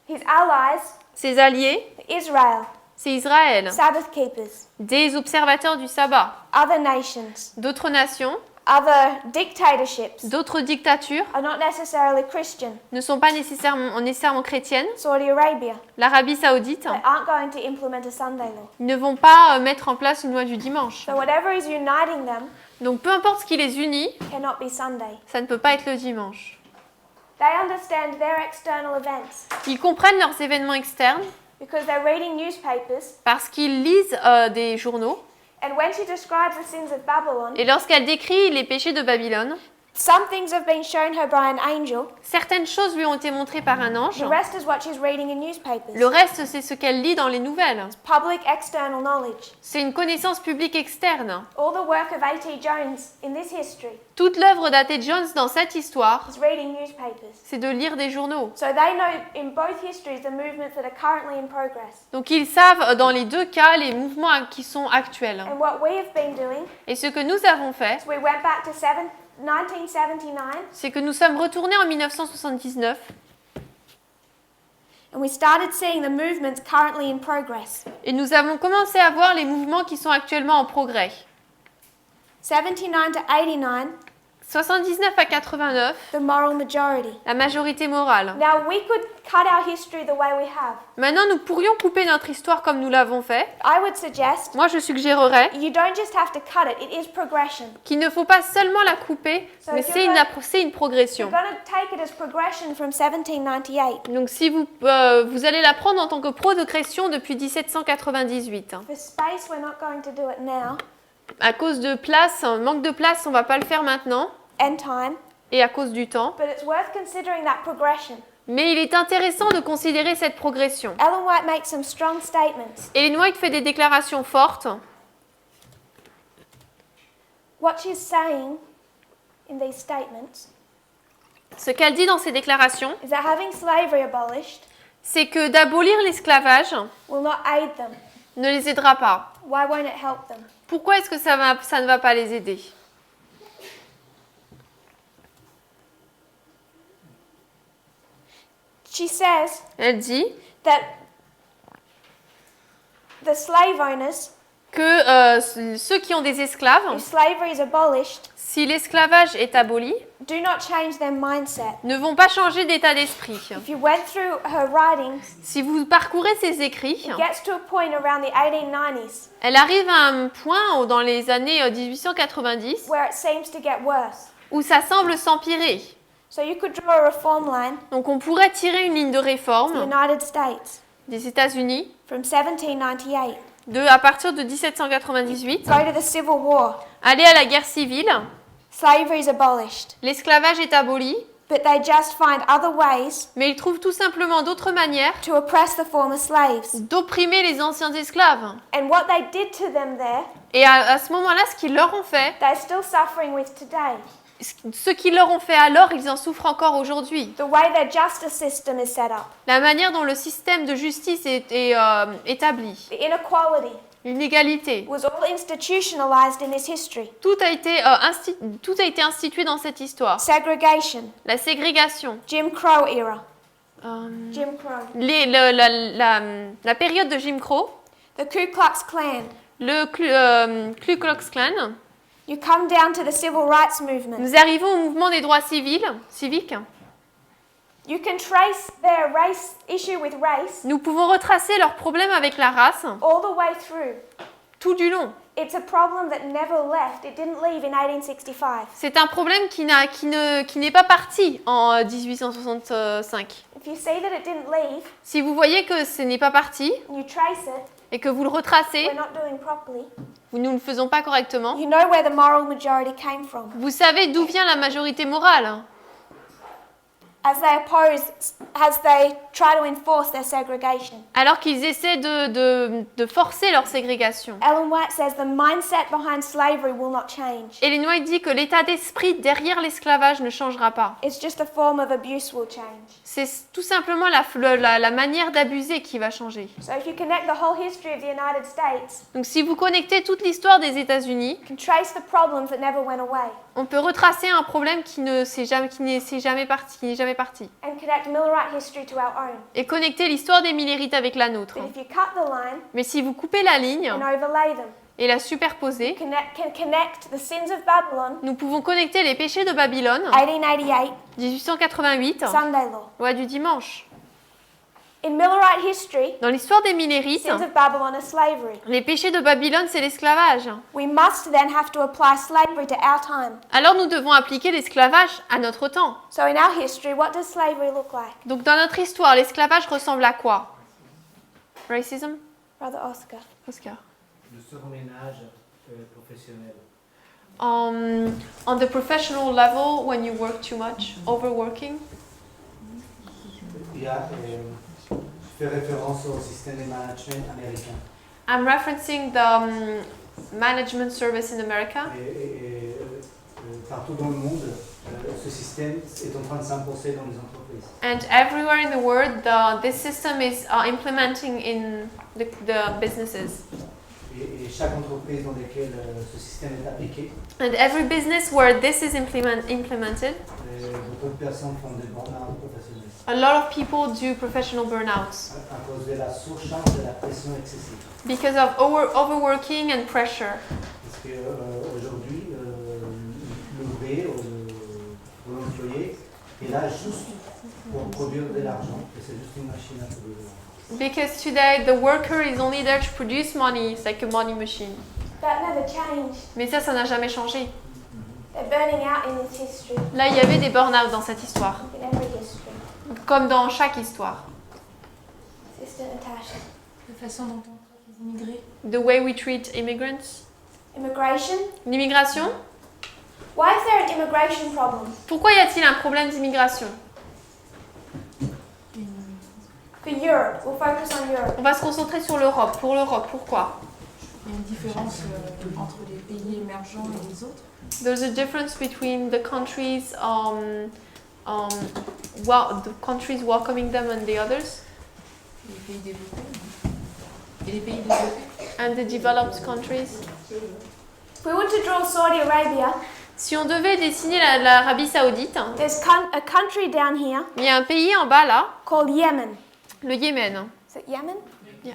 His allies, Ses alliés, Israel. C'est Israël. Sabbath keepers, Des observateurs du sabbat. other nations, D'autres nations, other dictatorships d'autres dictatures are not necessarily Christian. ne sont pas nécessairement chrétiennes. Saudi Arabia, L'Arabie Saoudite, they aren't going to implement a Sunday law. ils ne vont pas mettre en place une loi du dimanche. So whatever is uniting them Donc peu importe ce qui les unit, cannot be Sunday. ça ne peut pas être le dimanche. They understand their external events Ils comprennent leurs événements externes because they're reading newspapers. parce qu'ils lisent des journaux. And when she describes the sins of Babylon, Et lorsqu'elle décrit les péchés de Babylone, some things have been shown her by an angel. certaines choses lui ont été montrées par un ange. The rest is what she's reading in newspapers. Le reste, c'est ce qu'elle lit dans les nouvelles. Public external knowledge. C'est une connaissance publique externe. All the work of A.T. Jones in this history Toute l'œuvre d'A.T. Jones dans cette histoire, is reading newspapers. c'est de lire des journaux. So they know in both histories the movements that are currently in progress. Donc ils savent dans les deux cas les mouvements qui sont actuels. And what we have been doing Et ce que nous avons fait, is we went back to 1979 c'est que nous sommes retournés en 1979 and we started seeing the movements currently in progress. et nous avons commencé à voir les mouvements qui sont actuellement en progrès. 79 to 89, 79 à 89, the moral majority. la majorité morale. Now we could cut our history the way we have. Maintenant, nous pourrions couper notre histoire comme nous l'avons fait. I would suggest Moi, je suggérerais you don't just have to cut it, it is progression. qu'il ne faut pas seulement la couper, mais c'est une progression. You're going to take it as progression from 1798. Donc si vous allez la prendre en tant que progression depuis 1798. For space, we're not going to do it now. À cause de place, manque de place, on ne va pas le faire maintenant, And time, et à cause du temps. but it's worth considering that progression. Mais il est intéressant de considérer cette progression. Ellen White makes some strong statements. Ellen White fait des déclarations fortes. What she's saying in these statements Ce qu'elle dit dans ces déclarations, is that having slavery abolished c'est que d'abolir l'esclavage will not aid them. ne les aidera pas. Why won't it help them? Pourquoi est-ce que ça ne va pas les aider? She says Elle dit that the slave owners, que ceux qui ont des esclaves, if slavery is abolished, si l'esclavage est aboli, do not change their mindset. ne vont pas changer d'état d'esprit. If you went through her writings, Si vous parcourez ses écrits, it gets to a point around the 1890s elle arrive à un point dans les années 1890 where it seems to get worse. où ça semble s'empirer. So you could draw a reform line Donc on pourrait tirer une ligne de to the réforme United States des États-Unis from 1798. à partir de 1798, Go to the Civil War. aller à la guerre civile, Slavery is abolished, l'esclavage est aboli, but they just find other ways mais ils trouvent tout simplement d'autres manières to oppress the former slaves. d'opprimer les anciens esclaves. And what they did to them there, Et à ce moment-là, ce qu'ils leur ont fait, they're still suffering with today. ce qu'ils leur ont fait alors, ils en souffrent encore aujourd'hui. The way their justice system is set up, La manière dont le système de justice est établi, the inequality l'inégalité, was all institutionalized in this history. tout a été institué dans cette histoire. Segregation, La ségrégation, Jim Crow era, euh, Jim Crow, la période de Jim Crow, the Ku Klux Klan. le Ku Klux Klan. You come down to the civil rights movement. Nous arrivons au mouvement des droits civiques. You can trace their race issue with race Nous pouvons retracer leurs problèmes avec la race all the way through. tout du long. It's a problem that never left. It didn't leave in 1865. C'est un problème qui n'est pas parti en 1865. If you see that it didn't leave, Si vous voyez que ce n'est pas parti and you trace it, et que vous le retracez, we're not doing properly. nous ne le faisons pas correctement, You know where the moral majority came from. vous savez d'où vient la majorité morale. As they try to enforce their segregation. Alors qu'ils essaient de forcer leur ségrégation. Ellen White says the mindset behind slavery will not change. Ellen White dit que l'état d'esprit derrière l'esclavage ne changera pas. It's just a form of abuse will change. C'est tout simplement la manière d'abuser qui va changer. So if you connect the whole history of the United States, Donc si vous connectez toute l'histoire des États-Unis, you can trace the problems that never went away. on peut retracer un problème qui n'est jamais parti est parti. and connect Millerite history to our own. Et connecter l'histoire des Millérites avec la nôtre. But if you cut the line Mais si vous coupez la ligne and overlay them, et la superposez, can connect the sins of Babylon, nous pouvons connecter les péchés de Babylone, 1888, 1888, Sunday law. loi du dimanche. In Millerite history, Dans l'histoire des Millérites, sins of Babylon are slavery. les péchés de Babylone, c'est l'esclavage. We must then have to apply slavery to our time. Alors nous devons appliquer l'esclavage à notre temps. So in our history, what does slavery look like? Donc dans notre histoire, l'esclavage ressemble à quoi? Racism? Brother Oscar. Oscar. Le surménage professionnel. On the professional level, when you work too much, overworking. Il y a fait référence au système de management américain. I'm referencing the management service in America. Et partout dans le monde, ce système est en train de s'imposer dans les entreprises. And everywhere in the world, this system is implementing in the businesses. Et chaque entreprise dans laquelle ce système est appliqué, And every business where this is implemented, beaucoup de personnes font des burn-out professionnels a lot of people do professional burnouts à cause de la surcharge de la pression excessive. because of overworking and pressure. Parce qu'aujourd'hui, l'ouvrier ou l'employé est là juste pour produire de l'argent et c'est juste une machine à produire de l'argent. Because today the worker is only there to produce money. It's like a money machine. That never changed. Mais ça n'a jamais changé. They're burning out in this history, Là, il y avait des burn-out dans cette histoire, in every history. comme dans chaque histoire. Sister Natasha. La façon dont on traite les immigrés. The way we treat immigrants. Immigration. L'immigration. Why is there an immigration problem? Pourquoi y a-t-il un problème d'immigration? For Europe, we'll focus on Europe. On va se concentrer sur l'Europe. Pour l'Europe, pourquoi? Il y a une différence entre les pays émergents et les autres. There's a difference between the countries, the countries welcoming them and the others, Les pays développés. Et les pays développés. and the developed countries. If we want to draw Saudi Arabia, Si on devait dessiner l'Arabie Saoudite, there's a country down here il y a un pays en bas là, called Yemen. le Yémen. Is it Yemen? Yeah.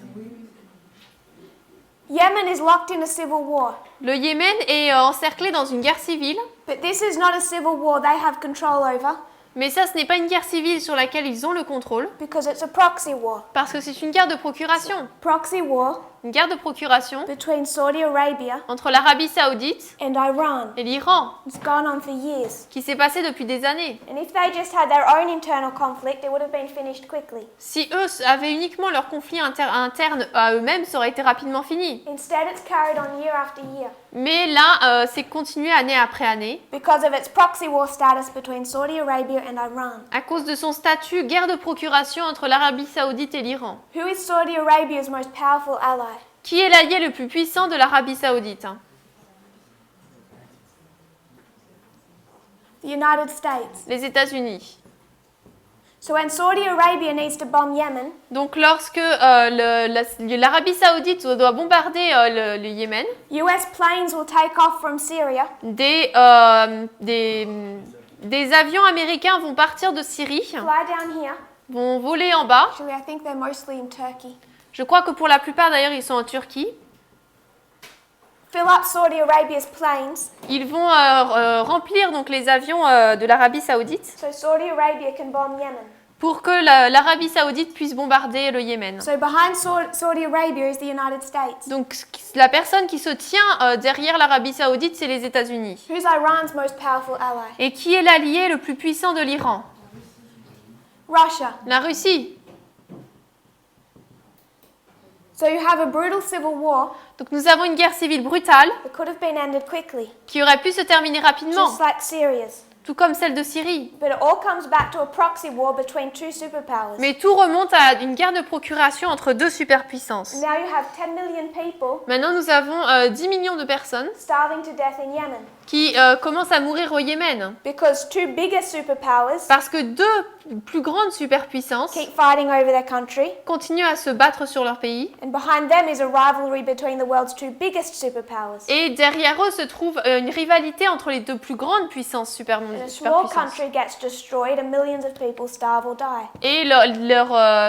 Yemen is locked in a civil war. Le Yémen est encerclé dans une guerre civile, But this is not a civil war they have control over mais ça, ce n'est pas une guerre civile sur laquelle ils ont le contrôle, because it's a proxy war. parce que c'est une guerre de procuration. Proxy war Une guerre de procuration between Saudi Arabia entre l'Arabie Saoudite and Iran. et l'Iran, It's gone on for years. qui s'est passé depuis des années. And if they just had their own internal conflict, it would have been finished quickly. Si eux avaient uniquement leur conflit interne à eux-mêmes, ça aurait été rapidement fini. Instead, it's carried on year after year Mais là, c'est continué année après année, because of its proxy war status between Saudi Arabia and Iran. à cause de son statut guerre de procuration entre l'Arabie Saoudite et l'Iran. Who is Saudi Arabia's most powerful ally? Qui est l'allié le plus puissant de l'Arabie Saoudite? The United States. Les États-Unis. So when Saudi Arabia needs to bomb Yemen, Donc lorsque l'Arabie Saoudite doit bombarder le Yémen, US planes will take off from Syria des avions américains vont partir de Syrie, fly down here. vont voler en bas. Actually, I think they're mostly in Turkey. Je crois que pour la plupart d'ailleurs ils sont en Turquie. Fill up Saudi Arabia's planes Ils vont remplir donc les avions de l'Arabie Saoudite so Saudi Arabia can bomb Yemen. pour que l'Arabie Saoudite puisse bombarder le Yémen. So behind Saudi Arabia is the United States. Donc la personne qui se tient derrière l'Arabie Saoudite, c'est les États-Unis. Who's Iran's most powerful ally? Et qui est l'allié le plus puissant de l'Iran? Russia. La Russie. So you have a brutal civil war Donc nous avons une guerre civile brutale that could have been ended quickly, qui aurait pu se terminer rapidement, just like Syria's. tout comme celle de Syrie. But it all comes back to a proxy war between two superpowers. Mais tout remonte à une guerre de procuration entre deux superpuissances. Now you have 10 million people Maintenant nous avons 10 millions de personnes starving to death in Yemen qui commencent à mourir au Yémen. because two bigger superpowers Parce que deux plus grande superpuissance keep fighting over their country, continuent à se battre sur leur pays. and behind them is a rivalry between the world's two biggest superpowers. Et derrière eux se trouve une rivalité entre les deux plus grandes puissances And a small superpuissances. country gets destroyed and millions of people starve or die. Et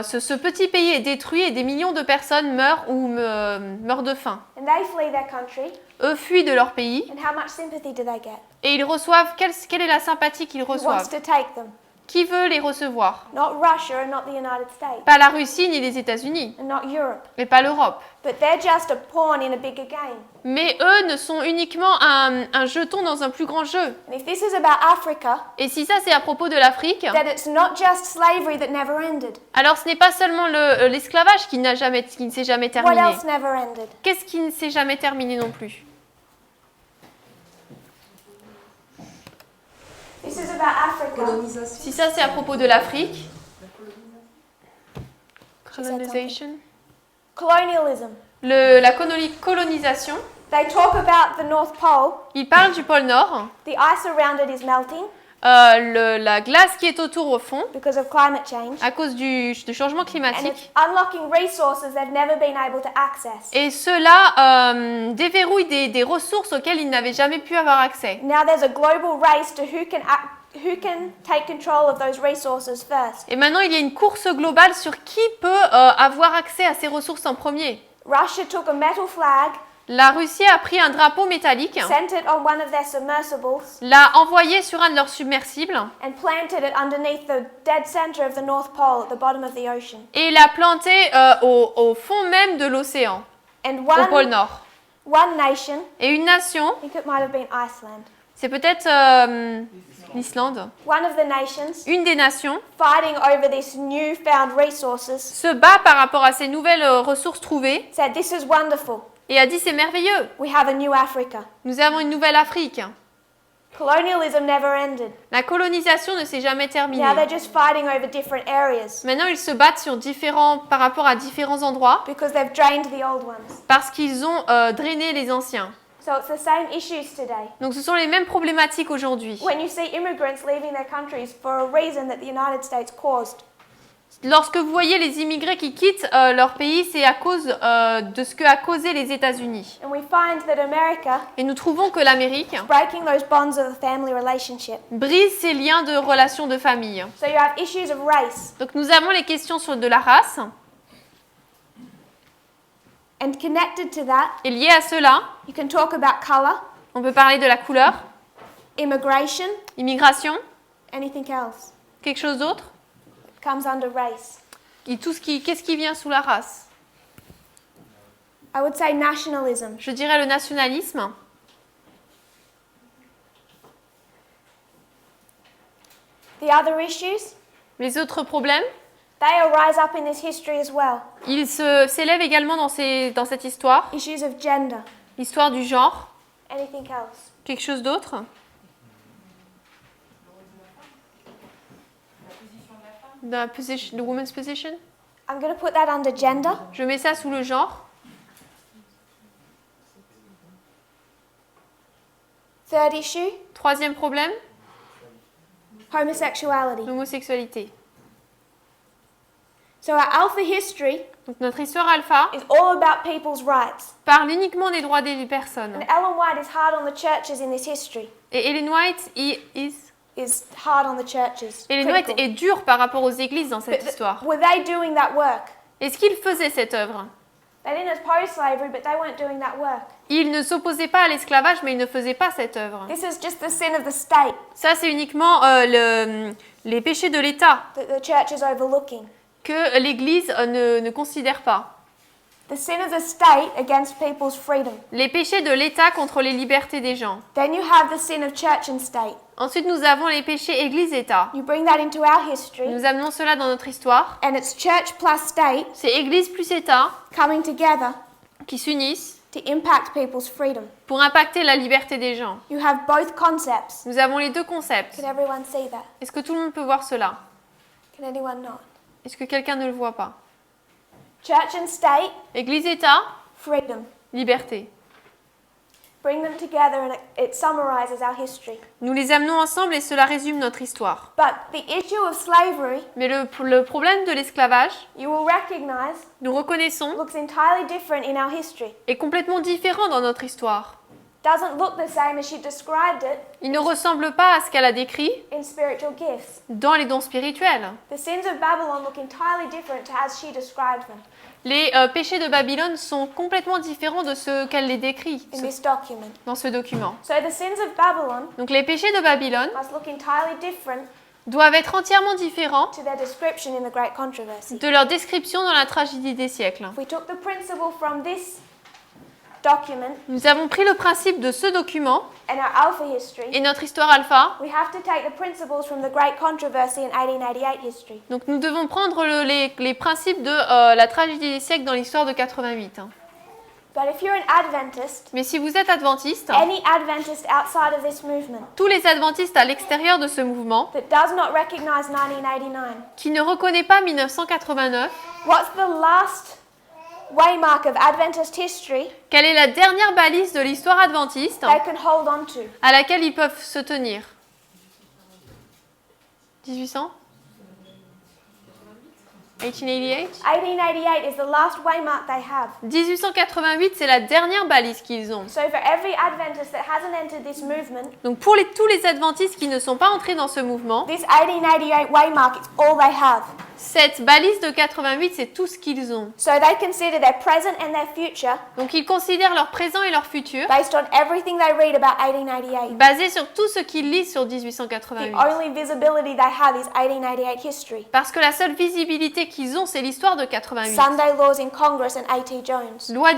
ce petit pays est détruit et des millions de personnes meurent ou meurent de faim. And they flee their country, Eux fuient de leur pays and how much sympathy do they get? et ils reçoivent, quelle est la sympathie qu'ils Who wants reçoivent? to take them? Qui veut les recevoir? Not Russia and not the United States, Pas la Russie ni les États-Unis, and not Europe. et pas l'Europe. But they're just a pawn in a bigger game. Mais eux ne sont uniquement un jeton dans un plus grand jeu. And if this is about Africa, Et si ça c'est à propos de l'Afrique, then it's not just slavery that never ended. alors ce n'est pas seulement l'esclavage qui ne s'est jamais What terminé. else never ended? Qu'est-ce qui ne s'est jamais terminé non plus? This is about Africa. Colonisation. Si ça c'est à propos de l'Afrique, She said colonization, Colonialism. la colonisation, They talk about the North Pole. il parle du pôle Nord, The ice around it is melting la glace qui est autour au fond because of climate change. à cause du changement And climatique. it's unlocking resources they've never been able to access. Et cela déverrouille des ressources auxquelles ils n'avaient jamais pu avoir accès. Now there's a global race to who can take control of those resources first. Et maintenant, il y a une course globale sur qui peut avoir accès à ces ressources en premier. Russia took a metal flag, La Russie a pris un drapeau métallique, sent it on one of their submersibles, l'a envoyé sur un de leurs submersibles and planted it underneath the dead center of the North Pole at the bottom of the ocean. et l'a planté au fond même de l'océan, And au pôle one Nord. nation, Et une nation, I think it might have been Iceland, c'est peut-être l'Islande, one of the nations une des nations, fighting over these newfound resources, se bat par rapport à ces nouvelles ressources trouvées said, "This is wonderful. et a dit c'est merveilleux, We have a new Africa." nous avons une nouvelle Afrique. Colonialism never ended. La colonisation ne s'est jamais terminée. Now they're just fighting over different areas Maintenant, ils se battent par rapport à différents endroits because they've drained the old ones. parce qu'ils ont drainé les anciens. So it's the same issues today. Donc ce sont les mêmes problématiques aujourd'hui. When you see immigrants leaving their countries for a reason that the United States caused, Lorsque vous voyez les immigrés qui quittent leur pays, c'est à cause de ce que a causé les États-Unis. and we find that America Et nous trouvons que l'Amérique breaking those bonds of a family relationship. brise ces liens de relations de famille. So you have issues of race, Donc nous avons les questions sur de la race. and connected to that, Et lié à cela, you can talk about color, on peut parler de la couleur, immigration, immigration, anything else quelque chose d'autre. comes under race. Et qu'est-ce qui vient sous la race? I would say nationalism. Je dirais le nationalisme. The other issues, Les autres problèmes, they arise up in this history as well. ils s'élèvent également dans cette histoire. Issues of gender, L'histoire du genre, anything else. quelque chose d'autre. The woman's position. I'm going to put that under gender. Je mets ça sous le genre. Third issue, Troisième problème, homosexuality. l'homosexualité. So our alpha history Donc notre histoire alpha is all about people's rights. parle uniquement des droits des personnes. And Ellen White is hard on the churches in this history. Et Ellen White Is hard on the churches. Ellen White Critical. est dure par rapport aux églises dans cette But histoire. were they doing that work? Est-ce qu'ils faisaient cette œuvre? They didn't oppose slavery, but they weren't doing that work. Ils ne s'opposaient pas à l'esclavage, mais ils ne faisaient pas cette œuvre. This is just the sin of the state Ça, c'est uniquement les péchés de l'État that the church is overlooking. que l'Église ne considère pas. The sin of the state against people's freedom. Les péchés de l'État contre les libertés des gens. Then you have the sin of church and state. Ensuite, nous avons les péchés Église-État. You bring that into our history, Nous amenons cela dans notre histoire. and it's church plus state C'est Église plus État coming together qui s'unissent to impact people's freedom. pour impacter la liberté des gens. You have both concepts. Nous avons les deux concepts. Can everyone see that? Est-ce que tout le monde peut voir cela? Can anyone not? Est-ce que quelqu'un ne le voit pas? Church and state, Église-État, freedom. liberté. bring them together and it summarizes our history. Nous les amenons ensemble et cela résume notre histoire. But the issue of slavery, Mais le problème de l'esclavage, you will recognize, nous reconnaissons, looks entirely different in our history. est complètement différent dans notre histoire. Doesn't look the same as she described it Il ne ressemble pas à ce qu'elle a décrit in spiritual gifts. dans les dons spirituels. The sins of Babylon look entirely different to as she described them Les péchés de Babylone sont complètement différents de ce qu'elle les décrit in this document. dans ce document. So the sins of Babylon Donc les péchés de Babylone must look entirely different doivent être entièrement différents to their description in the Great Controversy. de leur description dans la tragédie des siècles. If we took the principle from this document Nous avons pris le principe de ce document and our Alpha history, et notre histoire alpha. we have to take the principles from the Great Controversy in 1888 history. Donc nous devons prendre les principes de la tragédie des siècles dans l'histoire de 88. But if you're an Adventist, Mais si vous êtes adventiste, any Adventist outside of this movement tous les adventistes à l'extérieur de ce mouvement, that does not recognize 1989, qui ne reconnaît pas 1989, what's the last waymark of Adventist history quelle est la dernière balise de l'histoire adventiste they can hold on to? à laquelle ils peuvent se tenir? 1800? 1888? 1888 is the last waymark they have. 1888, c'est la dernière balise qu'ils ont. So for every Adventist that hasn't entered this movement, Donc pour tous les adventistes qui ne sont pas entrés dans ce mouvement, this 1888 waymark is all they have. cette balise de 88, c'est tout ce qu'ils ont. So they consider their present and their future Donc ils considèrent leur présent et leur futur based on everything they read about 1888. basés sur tout ce qu'ils lisent sur The 1888. only visibility they have is 1888 history. Parce que la seule visibilité qu'ils ont, c'est l'histoire de 88. Sunday laws in Congress and A.T. Jones. Loi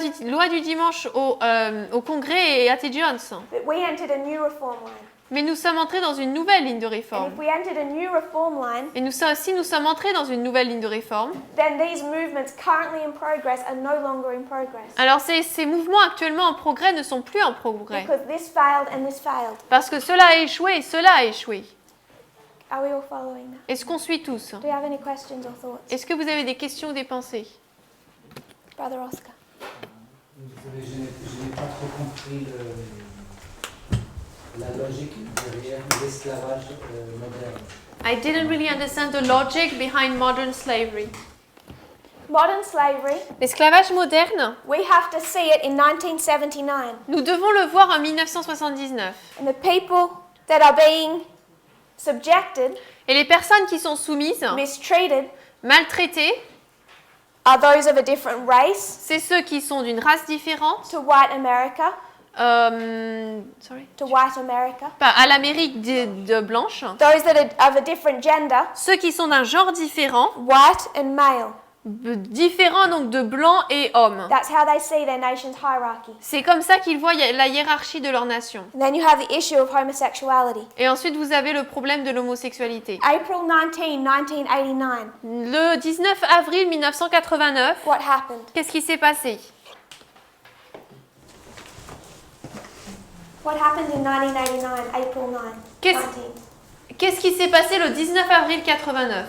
du dimanche au Congrès et A.T. Jones. That we entered a new reform line. Mais nous sommes entrés dans une nouvelle ligne de And réforme. if we entered a new reform line, Et si nous sommes entrés dans une nouvelle ligne de réforme, then these movements currently in progress are no longer in progress. alors ces mouvements actuellement en progrès ne sont plus en progrès. Because this failed and this failed. Parce que cela a échoué et cela a échoué. Are we all following that? Est-ce qu'on suit tous? Do you have any questions or thoughts? Est-ce que vous avez des questions ou des pensées? Brother Oscar. Désolé, je n'ai pas trop compris la logique derrière l'esclavage moderne. I didn't really understand the logic behind modern slavery. Modern slavery, L'esclavage moderne, we have to see it in 1979. nous devons le voir en 1979. And the people that are being subjected, Et les personnes qui sont soumises, mistreated, maltraitées, are those of a different race c'est ceux qui sont d'une race différente, to white America, sorry, pas à l'Amérique de blanche, those that are of a different gender, ceux qui sont d'un genre différent, white and male. différents donc de blancs et hommes. That's how they see their nation's hierarchy. C'est comme ça qu'ils voient la hiérarchie de leur nation. And then you have the issue of homosexuality. Et ensuite, vous avez le problème de l'homosexualité. April 19, 1989, Le 19 avril 1989, what happened? qu'est-ce qui s'est passé? What happened in 1989, April 9, Qu'est-ce 19? qu'est-ce qui s'est passé le 19 avril 89?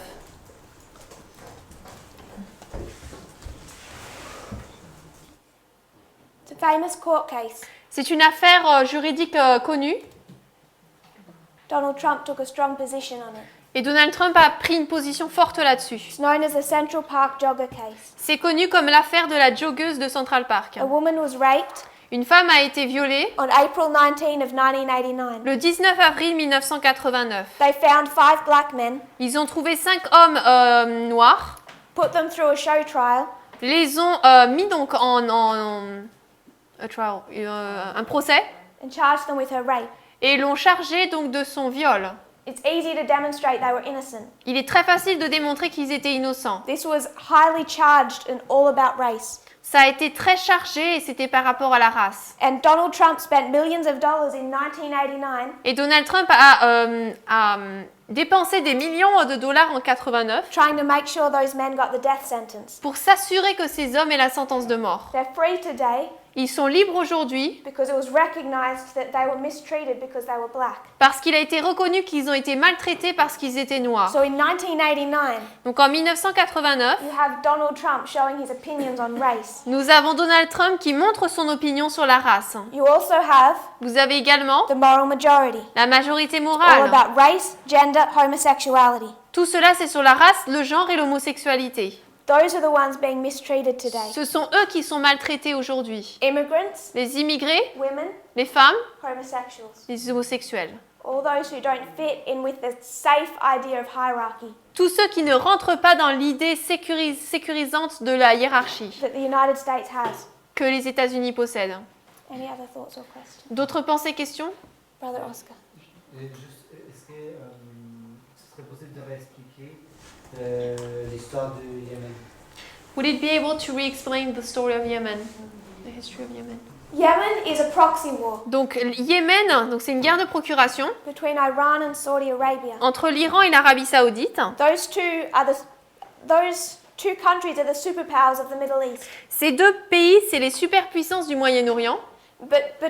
It's a famous court case. C'est une affaire juridique connue Donald Trump took a strong position on it. et Donald Trump a pris une position forte là-dessus. It's known as the Central Park Jogger case. C'est connu comme l'affaire de la joggeuse de Central Park. A woman was raped Une femme a été violée on April 19 of 1989. le 19 avril 1989. They found 5 black men, Ils ont trouvé 5 hommes noirs, put them through a show trial, les ont mis donc en a trial, un procès and charged them with her rape. et l'ont chargé donc de son viol. It's easy to demonstrate they were innocent. Il est très facile de démontrer qu'ils étaient innocents. This was highly charged and all about race. Ça a été très chargé et c'était par rapport à la race. And Donald Trump spent millions of dollars in 1989 Et Donald Trump a dépensé des millions de dollars en 89 trying to make sure those men got the death sentence. pour s'assurer que ces hommes aient la sentence de mort. They're free today. Ils sont libres aujourd'hui because it was recognized that they were mistreated because they were black. parce qu'il a été reconnu qu'ils ont été maltraités parce qu'ils étaient noirs. So in 1989, Donc en 1989, you have Donald Trump showing his opinions on race. nous avons Donald Trump qui montre son opinion sur la race. You also have Vous avez également the moral majority, la majorité all morale. about race, gender, homosexuality. Tout cela, c'est sur la race, le genre et l'homosexualité. Those are the ones being mistreated today. Ce sont eux qui sont maltraités aujourd'hui. Immigrants, Les immigrés, women, les femmes, homosexuals. les homosexuels. All those who don't fit in with the safe idea of hierarchy Tous ceux qui ne rentrent pas dans l'idée sécurisante de la hiérarchie that the United States has. que les États-Unis possèdent. Any other thoughts or questions? D'autres pensées, questions? Brother Oscar. Et juste, est-ce que ce serait possible de réexpliquer l'histoire du Yémen? Would it be able to re-explain the story of Yemen? The history of Yemen. Yemen is a proxy war Donc Yémen, donc c'est une guerre de procuration between Iran and Saudi Arabia. entre l'Iran et l'Arabie Saoudite. Those two countries are the superpowers of the Middle East. Ces deux pays, c'est les superpuissances du Moyen-Orient, But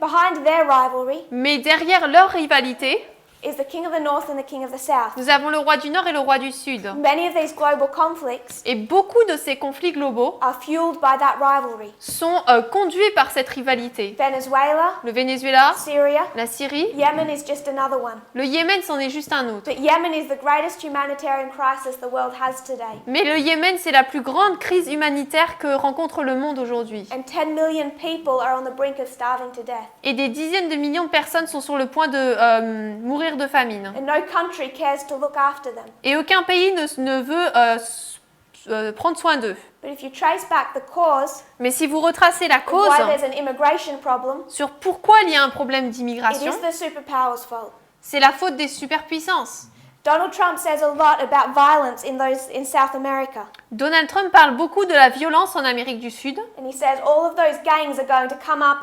behind their rivalry mais derrière leur rivalité, is the king of the north and the king of the south. nous avons le roi du Nord et le roi du Sud. Many of these global conflicts Et beaucoup de ces conflits globaux are fueled by that rivalry. sont conduits par cette rivalité. Venezuela, Le Venezuela, Syria, la Syrie, Yemen is just another one. le Yémen, c'en est juste un autre. But Yemen is the greatest humanitarian crisis the world has today. Mais le Yémen, c'est la plus grande crise humanitaire que rencontre le monde aujourd'hui. And 10 million people are on the brink of starving to death. Et des dizaines de millions de personnes sont sur le point de mourir de famine. And no country cares to look after them. Et aucun pays ne veut prendre soin d'eux. But if you trace back the cause Mais si vous retracez la of cause why there's an immigration problem, sur pourquoi il y a un problème it d'immigration, is the superpowers' fault. c'est la faute des superpuissances. Donald Trump says a lot about violence in South America. Donald Trump parle beaucoup de la violence en Amérique du Sud And he says all of those gangs are going to come up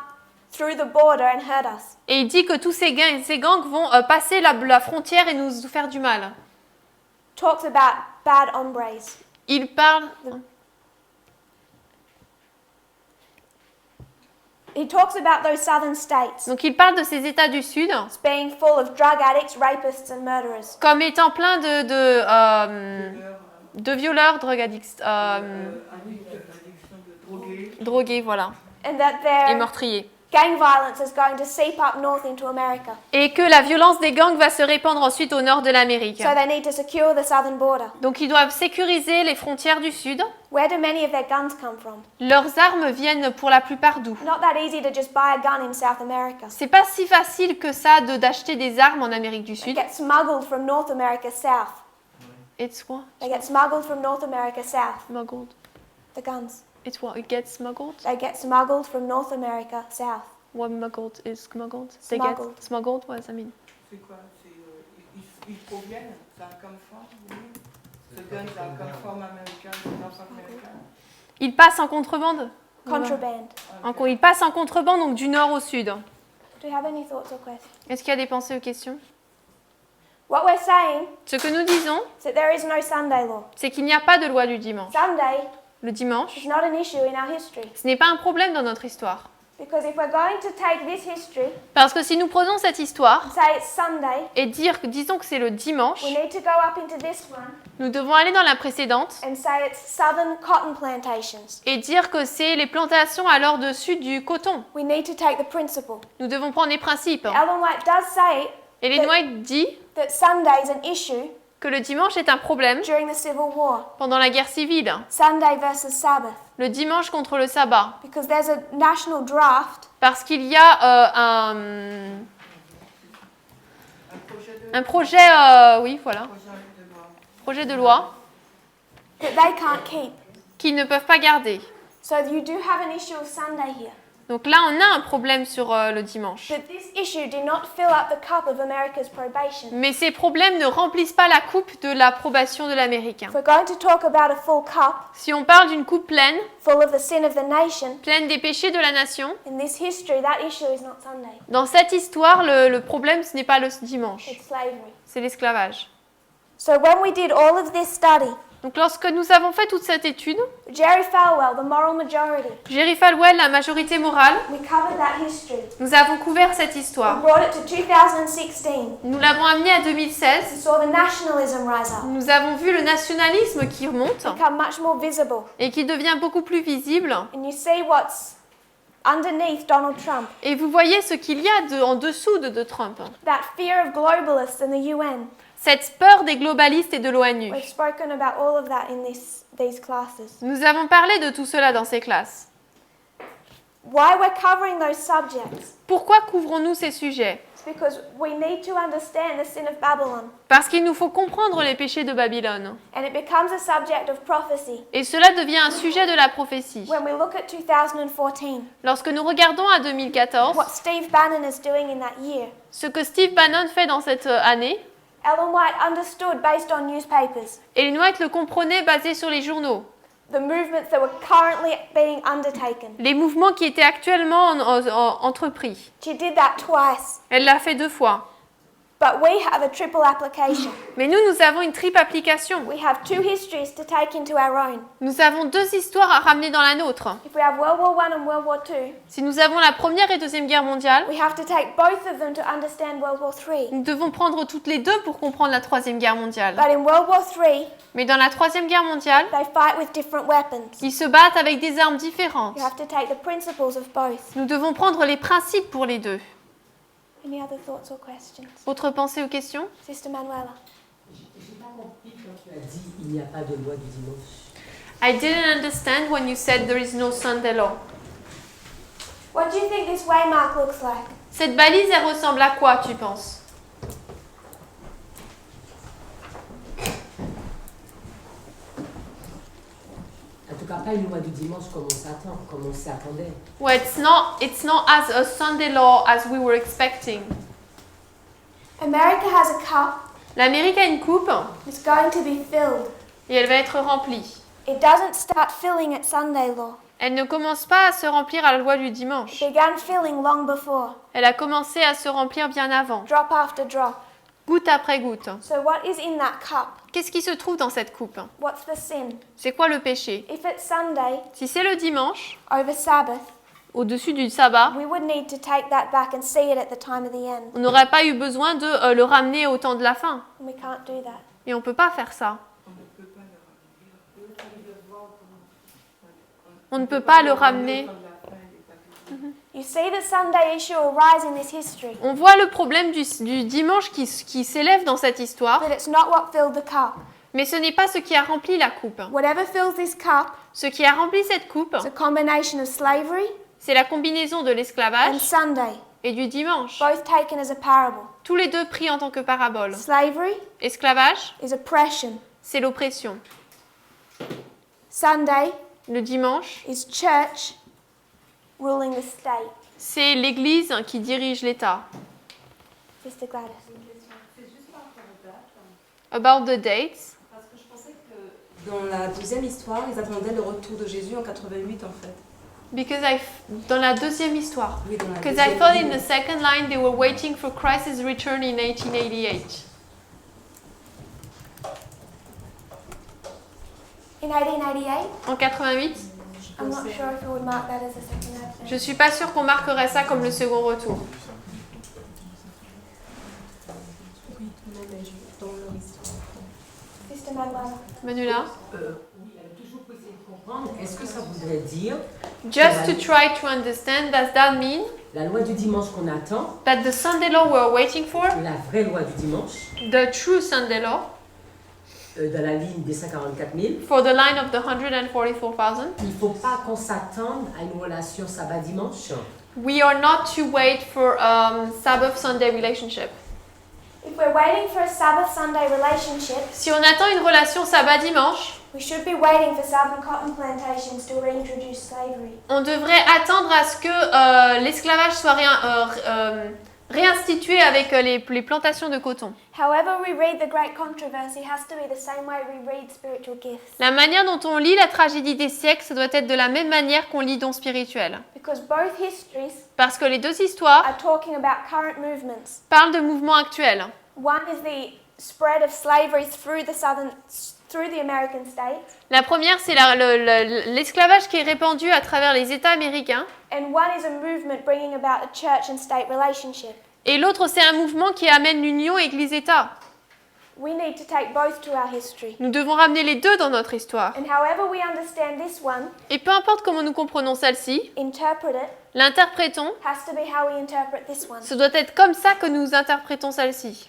through the border and hurt us. et il dit que tous ces gangs vont passer la frontière et nous faire du mal. Talks about bad hombres. Il parle... He talks about those southern states Donc il parle de ces États du Sud as being full of drug addicts, rapists and murderers. comme étant plein de violeurs, drug addicts, Addiction de drogués. drogués, voilà, And that et their meurtriers. gang violence is going to seep up north into America. Et que la violence des gangs va se répandre ensuite au nord de l'Amérique. So they need to secure the southern border. Donc ils doivent sécuriser les frontières du Sud. Where do many of their guns come from? Leurs armes viennent pour la plupart d'où? Not that easy to just buy a gun in South America. C'est pas si facile que ça d'acheter des armes en Amérique du They Sud. get smuggled from North America south. It's what? They get smuggled from North America south. Smuggled. The guns. It's what? It gets smuggled? They get smuggled from North America south. What smuggled is smuggled? They Smuggled. get smuggled? What does that mean? C'est quoi? Ils proviennent, ça come from, the guns are come from America, North America. Ils passent en contrebande? Contraband. Ils passent en contrebande, donc du nord au sud. Do you have any thoughts or questions? Est-ce qu'il y a des pensées aux questions? What we're saying Ce que nous disons, is that there is no Sunday law. c'est qu'il n'y a pas de loi du dimanche. Sunday Le dimanche, is not an issue in our history. ce n'est pas un problème dans notre histoire. Because if we're going to take this history Parce que si nous prenons cette histoire and say it's Sunday, et disons que c'est le dimanche, we need to go up into this one nous devons aller dans la précédente and say it's southern cotton plantations. et dire que c'est les plantations alors dessus du coton. We need to take the principle. Nous devons prendre les principes. Ellen White does say Ellen White dit that Sunday is an issue que le dimanche est un problème during the Civil War. pendant la guerre civile. Sunday versus Sabbath. Le dimanche contre le sabbat. Because there's a national draft Parce qu'il y a un projet, oui, voilà, projet de loi that they can't keep. qu'ils ne peuvent pas garder. So you do have an issue of Sunday here. Donc là, on a un problème sur le dimanche. But this issue did not fill up the cup of America's probation. Mais ces problèmes ne remplissent pas la coupe de l'approbation de l'Américain. If we're going to talk about a full cup, Si on parle d'une coupe pleine, full of the sin of the nation, pleine des péchés de la nation, in this history, that issue is not Sunday. dans cette histoire, le problème, ce n'est pas le dimanche, It's slavery. c'est l'esclavage. So when we did all of this study, Donc lorsque nous avons fait toute cette étude, Jerry Falwell, the moral majority, Jerry Falwell, la majorité morale, we covered that history. nous avons couvert cette We histoire. brought it to 2016. Nous l'avons amené à We 2016. saw the nationalism rise up, Nous avons vu le nationalisme qui remonte become much more visible. et qui devient beaucoup plus visible. And you see what's underneath Donald Trump. Et vous voyez ce qu'il y a en dessous de Trump. That fear of globalists in the UN. Cette peur des globalistes et de l'ONU. We've spoken about all of that in these classes. Nous avons parlé de tout cela dans ces classes. Why we're covering those subjects? Pourquoi couvrons-nous ces sujets? It's because we need to understand the sin of Babylon. Parce qu'il nous faut comprendre les péchés de Babylone. And it becomes a subject of prophecy Et cela devient un sujet de la prophétie. when we look at 2014. Lorsque nous regardons à 2014, What Steve Bannon is doing in that year. ce que Steve Bannon fait dans cette année, Ellen White understood based on newspapers Ellen White le comprenait basé sur les journaux. the movements that were currently being undertaken. Les mouvements qui étaient actuellement entrepris. She did that twice. Elle l'a fait 2 fois. But we have a triple application. Mais nous avons une triple application. We have 2 histories to take into our own. Nous avons 2 histoires à ramener dans la nôtre. If we have World War I and World War II, Si nous avons la Première et Deuxième Guerre mondiale, we have to take both of them to understand World War III. nous devons prendre toutes les 2 pour comprendre la Troisième Guerre mondiale. But in World War III, Mais dans la Troisième Guerre mondiale, they fight with different weapons. ils se battent avec des armes différentes. You have to take the principles of both. Nous devons prendre les principes pour les 2. Any other thoughts or questions? Autre pensée ou questions? Sister Manuela. J'ai pas compris quand tu as dit il n'y a pas de loi du dimanche. I didn't understand when you said there is no Sunday law. What do you think this waymark looks like? Cette balise, elle ressemble à quoi, tu penses? En tout cas, pas une loi du dimanche comme on s'y attendait. Well, it's not as a Sunday law as we were expecting. America has a cup. L'Amérique a une coupe It's going to be filled. et elle va être remplie. It doesn't start filling at Sunday law. Elle ne commence pas à se remplir à la loi du dimanche. It began filling long before, Elle a commencé à se remplir bien avant, drop after drop. goutte après goutte. So what is in that cup? Qu'est-ce qui se trouve dans cette coupe? What's the sin? C'est quoi le péché? If it's Sunday, Si c'est le dimanche, over Sabbath, au-dessus du sabbat, we would need to take that back and see it at the time of the end. on n'aurait pas eu besoin de le ramener au temps de la fin. And we can't do that. Et on ne peut pas faire ça. On ne peut pas le ramener. You see the Sunday issue arise in this history, On voit le problème du dimanche qui s'élève dans cette histoire, but it's not what filled the cup. mais ce n'est pas ce qui a rempli la coupe. Whatever fills this cup, Ce qui a rempli cette coupe, it's a combination of slavery c'est la combinaison de and l'esclavage Sunday, et du dimanche. both taken as a parable. Tous les deux pris en tant que parabole. Slavery Esclavage, is oppression. c'est l'oppression. Sunday Le dimanche, is church ruling the state. c'est l'Église qui dirige l'État. Sister Gladys. About the dates. Parce que je pensais que dans la deuxième histoire, ils attendaient le retour de Jésus en 88 en fait. Because dans la deuxième histoire. Oui, dans la Because I deuxième thought in ligne. the second line they were waiting for Christ's return in 1888. In 1888, En 88, I'm not sure if we would mark that as a second advent. je suis pas sûre qu'on marquerait ça comme le second retour. Oui, non, mais dans leur histoire. Sister Manuela. Manuela? Oui, elle a toujours essayé de comprendre. Est-ce que ça voudrait dire Just to try to understand, does that mean la loi du dimanche qu'on attend, that the Sunday law we're waiting for, la vraie loi du dimanche, the true Sunday law, dans la ligne des 144 000, for the line of the 144,000, il ne faut pas qu'on s'attende à une relation sabbat-dimanche. we are not to wait for Sabbath-Sunday relationship. If we're waiting for a Sabbath Sunday relationship, Si on attend une relation sabbat-dimanche, we should be waiting for southern cotton plantations to reintroduce slavery. on devrait attendre à ce que l'esclavage soit réinstitué avec les plantations de coton. However we read the great controversy has to be the same way we read spiritual gifts. La manière dont on lit la tragédie des siècles, ça doit être de la même manière qu'on lit dons spirituels. Because both histories Parce que les deux histoires are talking about current movements. parlent de mouvements actuels. One is the spread of slavery through the through the American states, La première, c'est l'esclavage qui est répandu à travers les États américains. and one is a movement bringing about a church and state relationship. Et l'autre, c'est un mouvement qui amène l'union Église-État. We need to take both to our history. Nous devons ramener les deux dans notre histoire. And however we understand this one, Et peu importe comment nous comprenons celle-ci, interpret it, l'interprétons. has to be how we interpret this one. Ce doit être comme ça que nous interprétons celle-ci.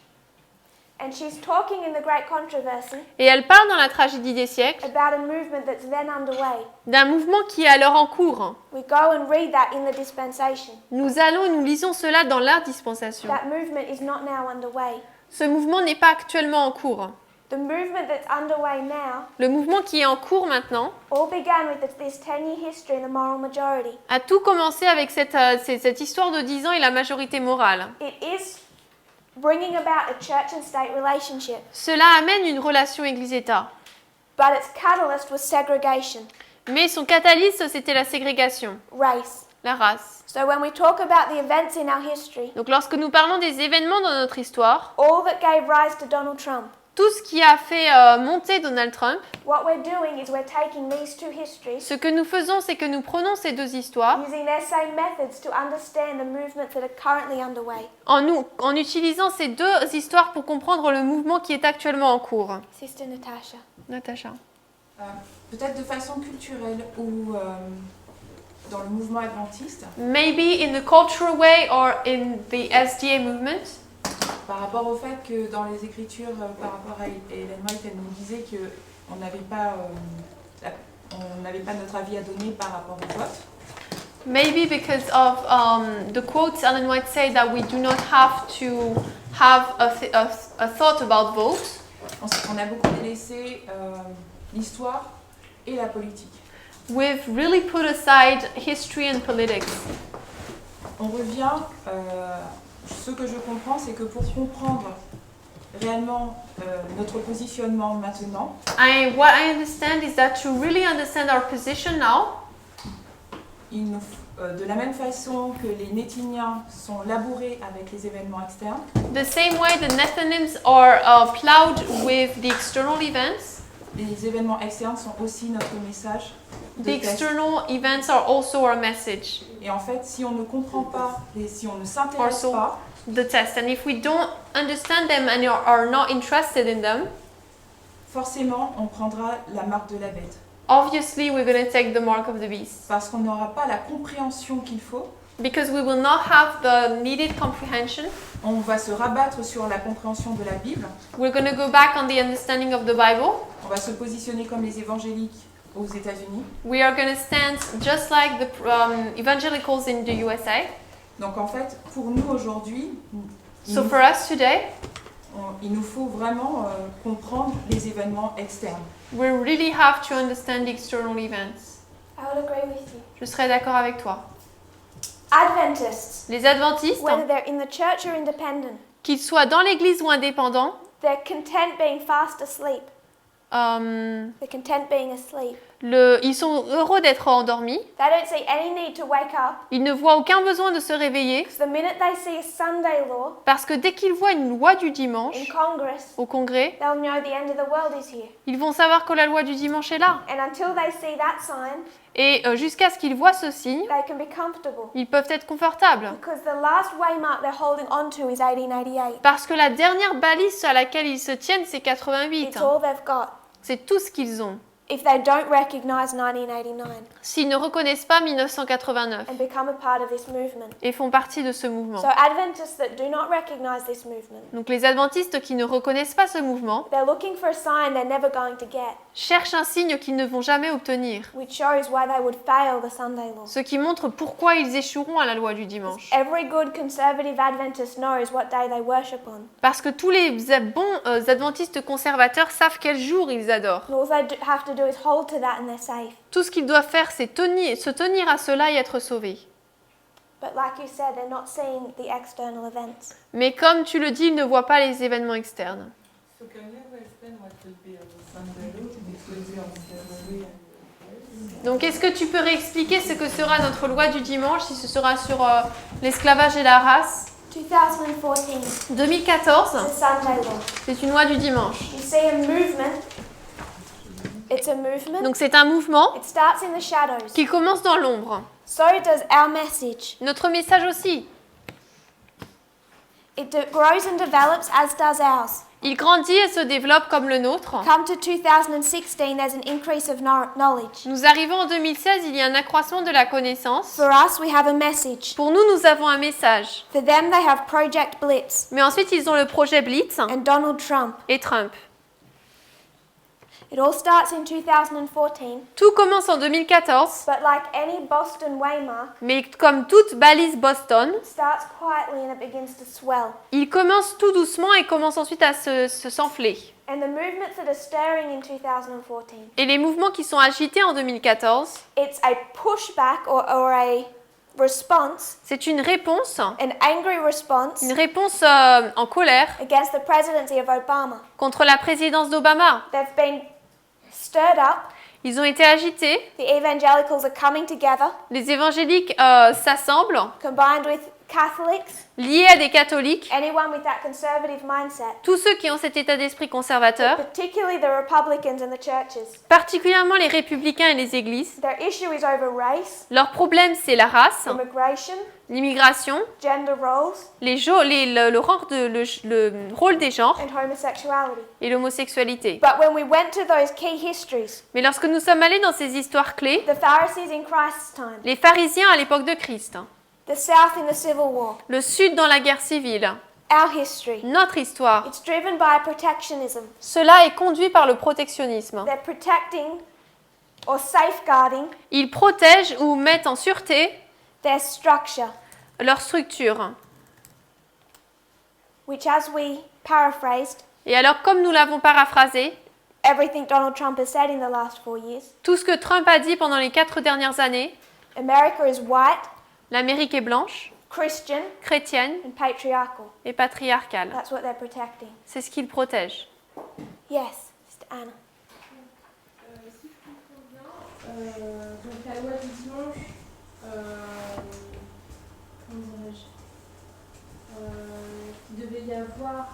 And she's talking in the Great Controversy Et elle parle dans la tragédie des siècles about a movement that's then underway. d'un mouvement qui est alors en cours. We go and read that in the dispensation. Nous allons et nous lisons cela dans la dispensation. That movement is not now underway. Ce mouvement n'est pas actuellement en cours. The movement that's underway now Le mouvement qui est en cours maintenant all began with this 10-year history in the moral majority. a tout commencé avec cette histoire de 10 ans et la majorité morale. It is bringing about a church and state relationship, Cela amène une relation Église-État. but its catalyst was segregation, Mais son catalyste, c'était la ségrégation, race. la race. So when we talk about the events in our history, Donc lorsque nous parlons des événements dans notre histoire, all that gave rise to Donald Trump, tout ce qui a fait monter Donald Trump, what we're doing is we're taking these two histories, ce que nous faisons, c'est que nous prenons ces deux histoires using their same methods to understand the movements that are currently underway. en utilisant ces deux histoires pour comprendre le mouvement qui est actuellement en cours. Sister Natasha. Natacha. Peut-être de façon culturelle ou dans le mouvement adventiste, Maybe in the cultural way or in the SDA movement. par rapport au fait que dans les Écritures, par rapport à Ellen White, elle nous disait qu'on n'avait pas, notre avis à donner par rapport au vote. Maybe because of the quotes Ellen White said that we do not have to have a thought about vote. On a beaucoup délaissé l'histoire et la politique. We've really put aside history and politics. On revient, ce que je comprends, c'est que pour comprendre réellement notre positionnement maintenant, What I understand is that to really understand our position now, de la même façon que les Néthiniens sont labourés avec les événements externes, the same way the Nethinims are plowed with the external events, les événements externes sont aussi notre message de the test. external events are also our message, Et en fait, si on ne comprend pas, et si on ne s'intéresse Also. pas, the test. And if we don't understand them and are not interested in them, forcément, on prendra la marque de la bête. obviously we're going to take the mark of the beast. Parce qu'on n'aura pas la compréhension qu'il faut. Because we will not have the needed comprehension, On va se rabattre sur la compréhension de la Bible. we're going to go back on the understanding of the Bible. On va se positionner comme les évangéliques aux États-Unis. We are going to stand just like the evangelicals in the USA. Donc en fait, pour nous aujourd'hui, So for us today, il nous faut vraiment comprendre les événements externes. we really have to understand the external events. I would agree with you. Je serais d'accord avec toi. Adventists, Les adventistes, whether they're in the church or independent, qu'ils soient dans l'église ou indépendants, they're content being fast asleep. They're content being asleep. ils sont heureux d'être endormis. They don't see any need to wake up Ils ne voient aucun besoin de se réveiller because the minute they see a Sunday law parce que dès qu'ils voient une loi du in dimanche Congress, au Congrès, they'll know the end of the world is here. ils vont savoir que la loi du dimanche est là. And until they see that sign, Et jusqu'à ce qu'ils voient ce signe, they can be comfortable ils peuvent être confortables. because the last waymark they're holding on to is 1888. Parce que la dernière balise à laquelle ils se tiennent, c'est 88. It's all they've got. C'est tout ce qu'ils ont. If they don't recognize 1989 S'ils ne reconnaissent pas 1989 and become a part of this movement. et font partie de ce mouvement. So Adventists that do not recognize this movement, Donc les adventistes qui ne reconnaissent pas ce mouvement they're looking for a sign they're never going to get, cherchent un signe qu'ils ne vont jamais obtenir, which shows why they would fail the Sunday law. ce qui montre pourquoi ils échoueront à la loi du dimanche. Every good conservative Adventist knows what day they worship on. Parce que tous les bons adventistes conservateurs savent quel jour ils adorent. And all they have to do is hold to that and they're safe. Tout ce qu'ils doivent faire, c'est se tenir à cela et être sauvés. But like you said, they're not seeing the external events. Mais comme tu le dis, ils ne voient pas les événements externes. So can you ever explain what will be the Sunday law? It will be on February. Donc, est-ce que tu peux réexpliquer ce que sera notre loi du dimanche, si ce sera sur l'esclavage et la race? 2014, 2014, the Sunday law. c'est une loi du dimanche. You see a movement It's a movement. Donc c'est un mouvement It starts in the shadows. qui commence dans l'ombre. So does our message. Notre message aussi. Grows and develops as does ours. Il grandit et se développe comme le nôtre. Come to 2016, there's an increase of knowledge. Nous arrivons en 2016, il y a un accroissement de la connaissance. For us, we have a message. Pour nous, nous avons un message. For them, they have Project Blitz Mais ensuite, ils ont le projet Blitz and Donald Trump. et Trump. It all starts in 2014, Tout commence en 2014, but like any Boston waymark, mais comme toute balise Boston, it starts quietly and it begins to swell. il commence tout doucement et commence ensuite à s'enfler. And the movements that are stirring in 2014, Et les mouvements qui sont agités en 2014, it's a pushback or a response, c'est une réponse an angry response en colère against the presidency of Obama. contre la présidence d'Obama. They've been stirred up. Ils ont été agités, The evangelicals are coming together, les évangéliques s'assemblent, combined with Catholics, liés à des catholiques, anyone with that conservative mindset, tous ceux qui ont cet état d'esprit conservateur, particularly the Republicans and the churches. particulièrement les républicains et les églises. Their issue is over race, Leur problème, c'est la race, immigration, l'immigration, gender roles, le rôle des genres and homosexuality. et l'homosexualité. But when we went to those key histories, Mais lorsque nous sommes allés dans ces histoires clés, the Pharisees in Christ's time, les pharisiens à l'époque de Christ, the South in the Civil War, le Sud dans la guerre civile, our history, notre histoire, it's driven by protectionism. cela est conduit par le protectionnisme. They're protecting or safeguarding Ils protègent ou mettent en sûreté their structure, leur structure. which, as we paraphrased, Et alors, comme nous l'avons paraphrasé, everything Donald Trump has said in the last 4 years, tout ce que Trump a dit pendant les 4 dernières années, America is white, l'Amérique est blanche, Christian, chrétienne and patriarchal. et patriarcale. That's what they're protecting. C'est ce qu'il protège. Yes, Sister Anna. Si je comprends bien, donc la loi du dimanche, comment dirais-je, il devait y avoir,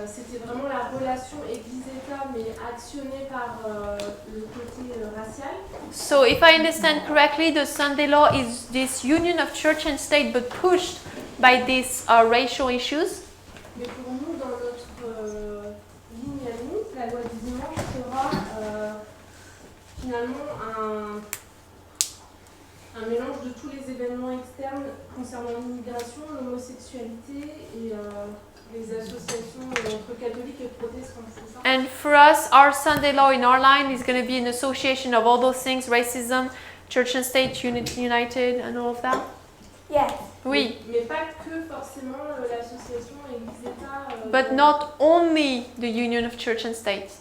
c'était vraiment la relation Église-État, mais actionnée par le côté racial. So, if I understand correctly, the Sunday law is this union of church and state, but pushed by these racial issues. Mais pour nous, dans notre ligne à nous, la loi du dimanche sera finalement un mélange de tous les événements externes concernant l'immigration, l'homosexualité et les associations entre catholiques et protestants, c'est ça? And for us, our Sunday law in our line is going to be an association of all those things, racism, church and state, united, and all of that. Yes. Oui, Mais pas que forcément l'association Église-État. but not only the union of church and state.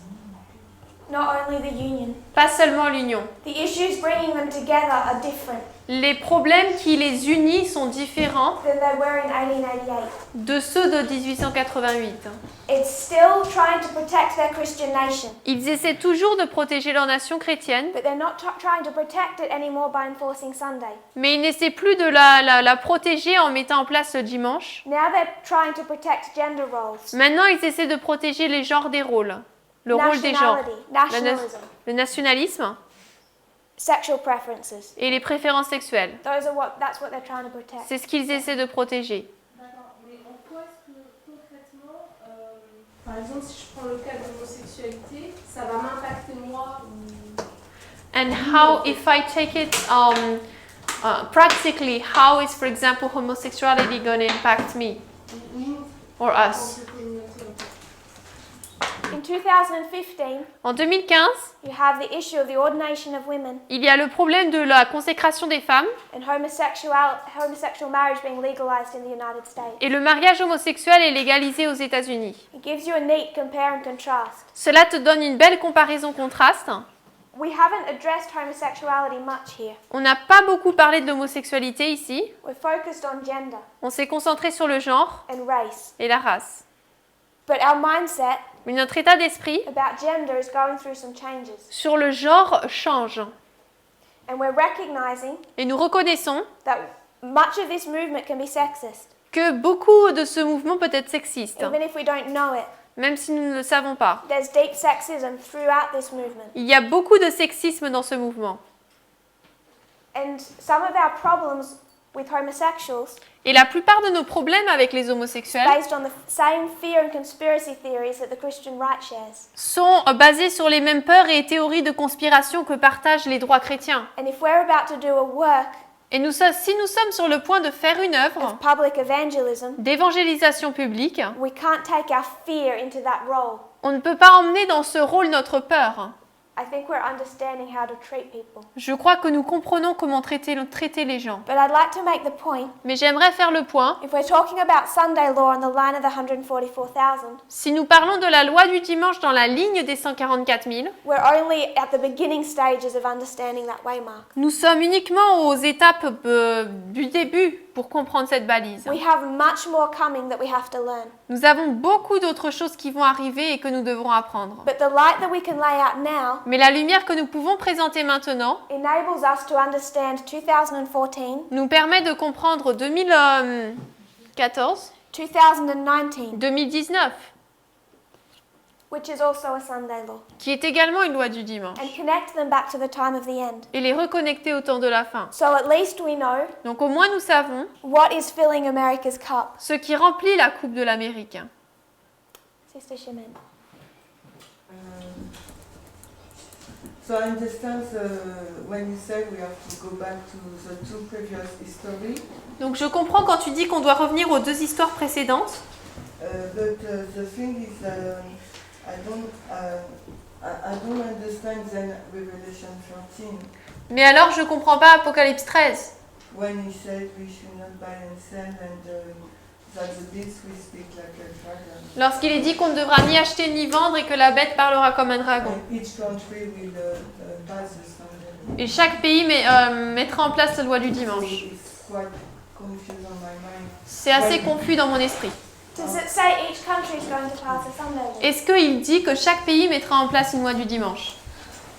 Not only the union. Pas seulement l'union. The issues bringing them together are different Les problèmes qui les unissent sont différents than they were in 1888. de ceux de 1888. It's still trying to protect their Christian nation, Ils essaient toujours de protéger leur nation chrétienne, but they're not trying to protect it anymore by enforcing Sunday. mais ils n'essaient plus de la protéger en mettant en place le dimanche. Now they're trying to protect gender roles, Maintenant, ils essaient de protéger les genres des rôles, le rôle des genres, nationalism, le nationalisme sexual preferences. et les préférences sexuelles. That's what they're trying to protect. C'est ce qu'ils essaient de protéger. D'accord, mais en quoi est-ce que concrètement, par exemple, si je prends le cas de l'homosexualité, ça va m'impacter moi And how, if I take it practically, how is, for example, homosexuality going to impact me nous, or en us? tant que communauté, en fait. In 2015, En 2015, you have the issue of the ordination of women il y a le problème de la consécration des femmes and homosexual marriage being legalized in the United States. et le mariage homosexuel est légalisé aux États-Unis. It gives you a neat compare and contrast. Cela te donne une belle comparaison-contraste. We haven't addressed homosexuality much here. On n'a pas beaucoup parlé de l'homosexualité ici. We're focused on gender On s'est concentré sur le genre and race. et la race. But our mindset Mais notre état d'esprit about gender is going through some changes. sur le genre change. And we're recognizing Et nous reconnaissons that much of this movement can be sexist, que beaucoup de ce mouvement peut être sexiste, even if we don't know it. même si nous ne le savons pas. There's deep sexism throughout this movement. Il y a beaucoup de sexisme dans ce mouvement. And some of our problems with homosexuals Et la plupart de nos problèmes avec les homosexuels based on the same fear and conspiracy theories that the Christian right shares. sont basés sur les mêmes peurs et théories de conspiration que partagent les droits chrétiens. And if we're about to do a work Et si nous sommes sur le point de faire une œuvre of public evangelism, d'évangélisation publique, we can't take our fear into that role. on ne peut pas emmener dans ce rôle notre peur. I think we're understanding how to treat people. Je crois que nous comprenons comment traiter les gens. But I'd like to make the point, Mais j'aimerais faire le point. if we're talking about Sunday law on the line of the 144,000, Si nous parlons de la loi du dimanche dans la ligne des 144 000, we're only at the beginning stages of understanding that waymark. nous sommes uniquement aux étapes du début pour comprendre cette balise. We have much more coming that we have to learn. Nous avons beaucoup d'autres choses qui vont arriver et que nous devrons apprendre. But the light that we can lay out now Mais la lumière que nous pouvons présenter maintenant enables us to understand 2014, nous permet de comprendre 2014, 2019, 2019, which is also a Sunday law, qui est également une loi du dimanche, and connect them back to the time of the end. et les reconnecter au temps de la fin. So at least we know Donc au moins nous savons what is filling America's cup. ce qui remplit la coupe de l'Amérique. Sister Shimon. So I understand when you say we have to go back to the two previous history, Donc je comprends quand tu dis qu'on doit revenir aux deux histoires précédentes, but the thing is, I don't understand then Revelation 13 mais alors je comprends pas Apocalypse 13, when he said we should not buy and sell and that the beast will speak like a dragon. lorsqu'il est dit qu'on ne devra ni acheter ni vendre et que la bête parlera comme un dragon. And each country will pass the Sunday. Et chaque pays mettra en place la loi du So dimanche. it's quite confused on my mind. C'est assez confus dans mon esprit. Does it say each country is going to pass a Sunday law? Est-ce qu'il dit que chaque pays mettra en place une loi du dimanche?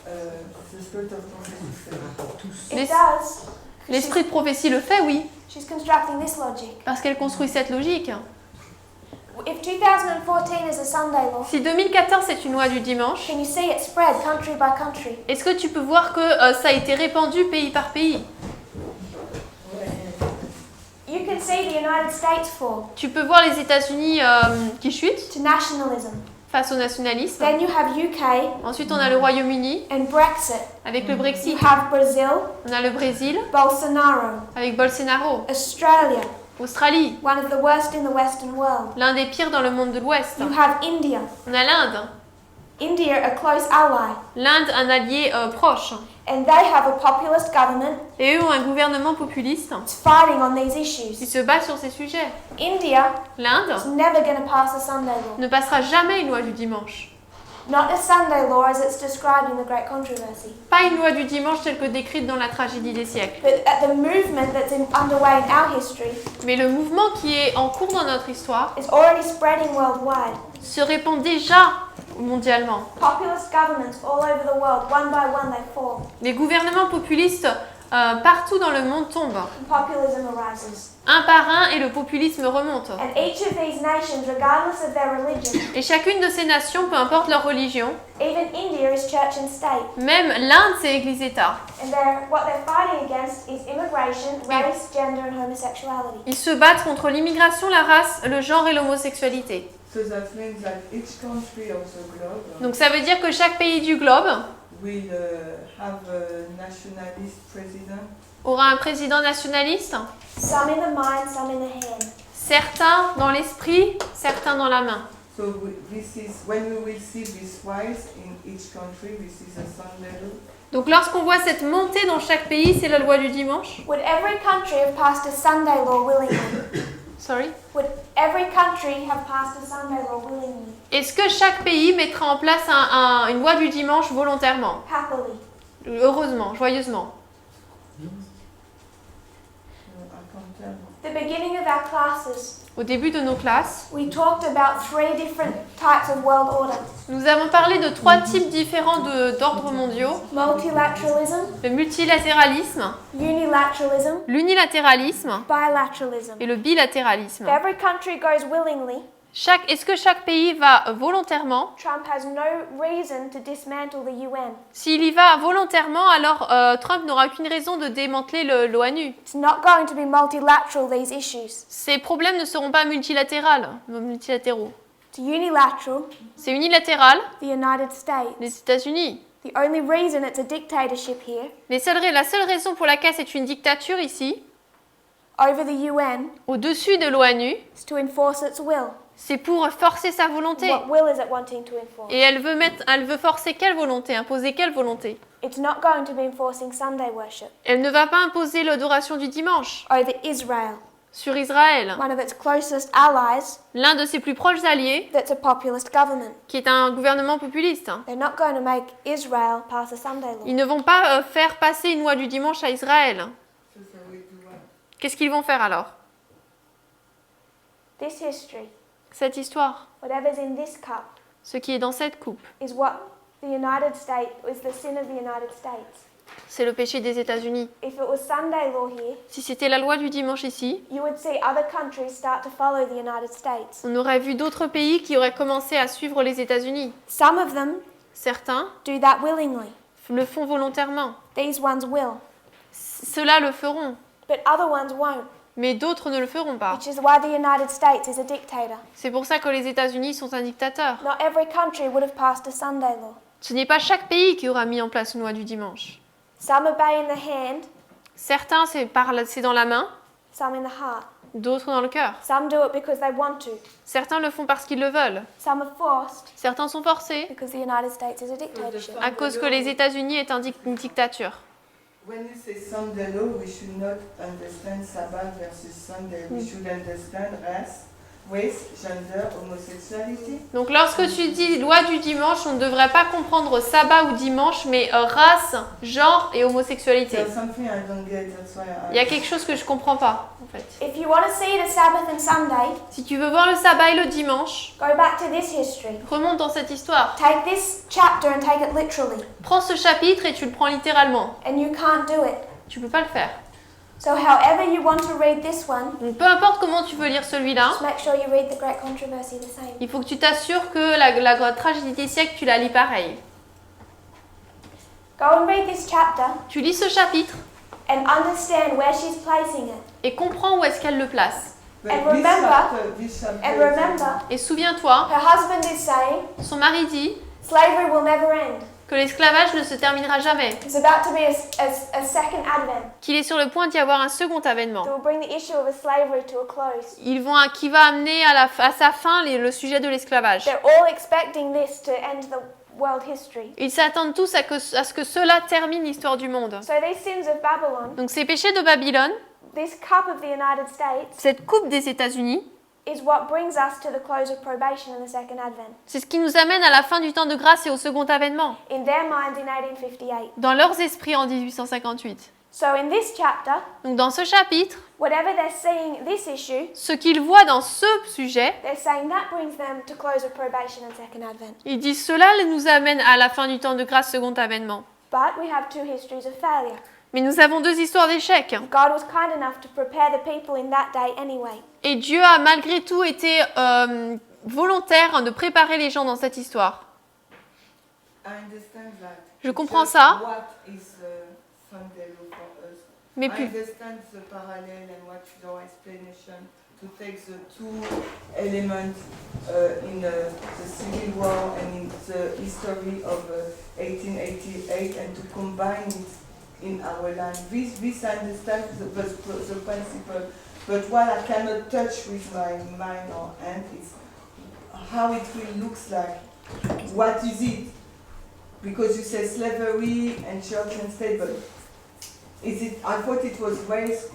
The spirit of prophecy says. Pour tous. It Les- does. L'esprit de prophétie le fait, oui, She's constructing this logic. parce qu'elle construit cette logique. If 2014 is a Sunday law, Si 2014 c'est une loi du dimanche, can you see it spread country by country? est-ce que tu peux voir que ça a été répandu pays par pays? You can see the United States fall Tu peux voir les États-Unis qui chutent to nationalism. face au nationalisme. Then you have UK Ensuite, on a le Royaume-Uni and Brexit. avec le You Brexit. have Brazil, On a le Brésil Bolsonaro, avec Bolsonaro. Australia, Australie, one of the worst in the Western world. l'un des pires dans le monde de l'Ouest. You have India. On a l'Inde. India, a close ally. L'Inde, un allié proche. And they have a populist government Et eux ont un gouvernement populiste that's fighting on these qui issues. se bat sur ces sujets. India L'Inde is never going to pass a Sunday law. ne passera jamais une loi du dimanche. Not a Sunday law as it's described in the Great Controversy. Pas une loi du dimanche telle que décrite dans la tragédie des siècles. But at the movement that's underway in our history Mais le mouvement qui est en cours dans notre histoire is already spreading worldwide. se répand déjà mondialement. Populist governments all over the world, one by one, they fall. Les gouvernements populistes partout dans le monde tombent. And populism arises. Un par un et le populisme remonte. And each of these nations, regardless of their religion, Et chacune de ces nations, peu importe leur religion, even India is church and state. même l'Inde c'est Église-État, And what they're fighting against is immigration, race, gender, and homosexuality. ils se battent contre l'immigration, la race, le genre et l'homosexualité. So that means that each country of the globe Donc ça veut dire que chaque pays du globe will have a nationalist president. aura un président nationaliste, Some in the mind, some in the hand. certains dans l'esprit, certains dans la main. So this is when we will see this rise in each country. This is a Sunday law. Donc lorsqu'on voit cette montée dans chaque pays, c'est la loi du dimanche. Would every country have passed a Sunday law willingly? Sorry. Would every country have passed a Sunday law willingly? Est-ce que chaque pays mettra en place une loi du dimanche volontairement? Happily? Heureusement, joyeusement. I can't tell. The beginning of our classes, Au début de nos classes, we talked about 3 different types of world order. nous avons parlé de 3 types différents d'ordres mondiaux. Multilateralism, Le multilatéralisme, unilateralism, l'unilatéralisme bilateralism. et le bilatéralisme. If every country goes willingly, Est-ce que chaque pays va volontairement? Trump has no reason to dismantle the UN. S'il y va volontairement, alors Trump n'aura aucune raison de démanteler l'ONU. It's not going to be multilateral, these issues. Ces problèmes ne seront pas multilatéraux. It's unilateral, C'est unilatéral, the United States. les États-Unis. The only reason it's a dictatorship here, La seule raison pour laquelle c'est une dictature ici, over the UN, au-dessus de l'ONU, is to enforce its will. c'est pour forcer sa volonté. What will is it wanting to enforce? Et elle veut forcer quelle volonté, imposer quelle volonté? It's not going to be enforcing Sunday worship Elle ne va pas imposer l'adoration du dimanche over Israel, sur Israël, one of its closest allies l'un de ses plus proches alliés, that's a populist government. qui est un gouvernement populiste. They're not going to make Israel pass a Sunday law. Ils ne vont pas faire passer une loi du dimanche à Israël. Ça veut dire quoi? Qu'est-ce qu'ils vont faire alors? This history, Cette histoire, whatever's in this cup, ce qui est dans cette coupe, is what the United States, is the sin of the United States. c'est le péché des États-Unis. If it was Sunday law here, Si c'était la loi du dimanche ici, you would see other countries start to follow the United States. on aurait vu d'autres pays qui auraient commencé à suivre les États-Unis. Some of them Certains do that willingly. le font volontairement. These ones will, Ceux-là le feront, but other ones won't, mais d'autres ne le feront pas. which is why the United States is a dictator. C'est pour ça que les États-Unis sont un dictateur. Not every country would have passed a Sunday law. Ce n'est pas chaque pays qui aura mis en place une loi du dimanche. Some obey in the hand, Certains, c'est dans la main, some in the heart. d'autres dans le cœur. Some do it because they want to. Certains le font parce qu'ils le veulent. Some are forced Certains sont forcés because the United States is a dictatorship. à cause que les États-Unis est une dictature. When you say Sunday law, we should not understand Sabbath versus Sunday. We should understand race, gender, homosexuality. Donc lorsque tu dis loi du dimanche, on ne devrait pas comprendre sabbat ou dimanche, mais race, genre et homosexualité. There's something I don't get, that's why Il y a quelque chose que je comprends pas, en fait. If you want to see the Sabbath and Sunday, Si tu veux voir le sabbat et le dimanche, go back to this history. remonte dans cette histoire. Take this chapter and take it literally, Prends ce chapitre et tu le prends littéralement. and you can't do it. Tu peux pas le faire. So however you want to read this one, Donc peu importe comment tu veux lire celui-là, just make sure you read the Great Controversy the same. il faut que tu t'assures que la tragédie des siècles, tu la lis pareil. Go and read this chapter Tu lis ce chapitre and understand where she's placing it. et comprends où est-ce qu'elle le place. But And remember- this chapter Eh And is- remember, Et souviens-toi, her husband is saying son mari dit slavery will never end. que l'esclavage ne se terminera jamais, It's about to be a second advent qu'il est sur le point d'y avoir un second avènement. that will bring the issue of slavery to a close. Qui va amener à sa fin le sujet de l'esclavage. They're all expecting this to end the world history. Ils s'attendent tous à ce que cela termine l'histoire du monde. So these sins of Babylon, Donc ces péchés de Babylone, this cup of the United States, cette coupe des États-Unis, is what brings us to the close of probation in the second advent. c'est ce qui nous amène à la fin du temps de grâce et au second avènement, In their minds in 1858. dans leurs esprits en 1858. So in this chapter, Donc dans ce chapitre, whatever they're seeing this issue, ce qu'ils voient dans ce sujet, they're saying that brings them to close of probation and second advent. ils disent cela nous amène à la fin du temps de grâce, second avènement. But we have two histories of failure. Mais nous avons deux histoires d'échecs. God was kind enough to prepare the people in that day anyway. Et Dieu a malgré tout été volontaire de préparer les gens dans cette histoire. I understand that. Je comprends Just ça. What is Sunday law for us? Mais I plus, understand the parallel and what your explanation to take the two elements in the Civil War and in the history of 1888 and to combine it in our life. This I understand the principle, but what I cannot touch with my mind or hand is how it will look like. What is it? Because you say slavery and church and state, but is it? I thought it was race,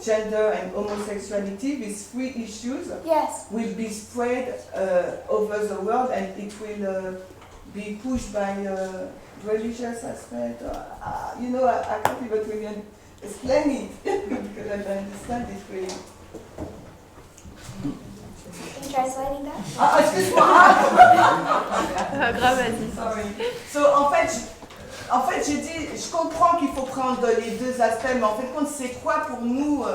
gender and homosexuality. These three issues Yes. will be spread over the world, and it will be pushed by religious aspect. You know, I can't even really explain it because I don't understand it really. In translating that? Excuse-moi. grave, vas-y. Sorry. So en fait, En fait, j'ai dit, je comprends qu'il faut prendre les deux aspects, mais en fait, compte, c'est quoi pour nous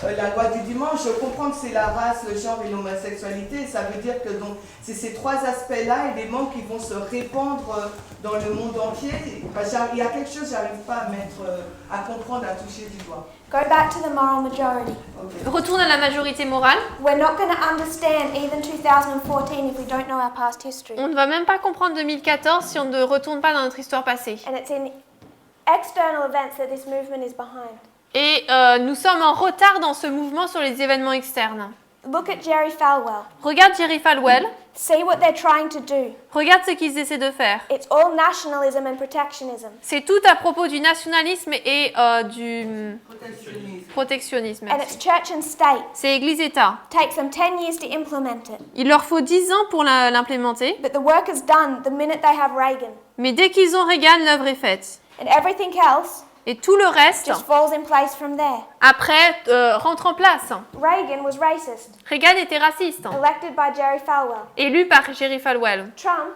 la loi du dimanche? Je comprends que c'est la race, le genre et l'homosexualité. Ça veut dire que donc c'est ces trois aspects-là, éléments qui vont se répandre dans le monde entier. Il y a quelque chose que j'arrive pas à mettre, à comprendre, à toucher du doigt. Go back to the moral majority. Ok. Retourne à la majorité morale. We're not going to understand even 2014 if we don't know our past history. On ne va même pas comprendre 2014 si on ne retourne pas dans notre histoire passée. And it's in external events that this movement is behind. Et nous sommes en retard dans ce mouvement sur les événements externes. Look at Jerry Falwell. Regarde Jerry Falwell, See what they're trying to do. regarde ce qu'ils essaient de faire. It's all nationalism and protectionism. C'est tout à propos du nationalisme et du protectionnisme. And it's church and state. C'est Église-État. Takes them 10 years to implement it. Il leur faut 10 ans pour l'implémenter, But the work is done the minute they have Reagan. mais dès qu'ils ont Reagan, l'œuvre est faite. And everything else Et tout le reste, just falls in place from there. après, rentre en place. Reagan was racist, Reagan était raciste, elected by Jerry Falwell. élu par Jerry Falwell. Trump,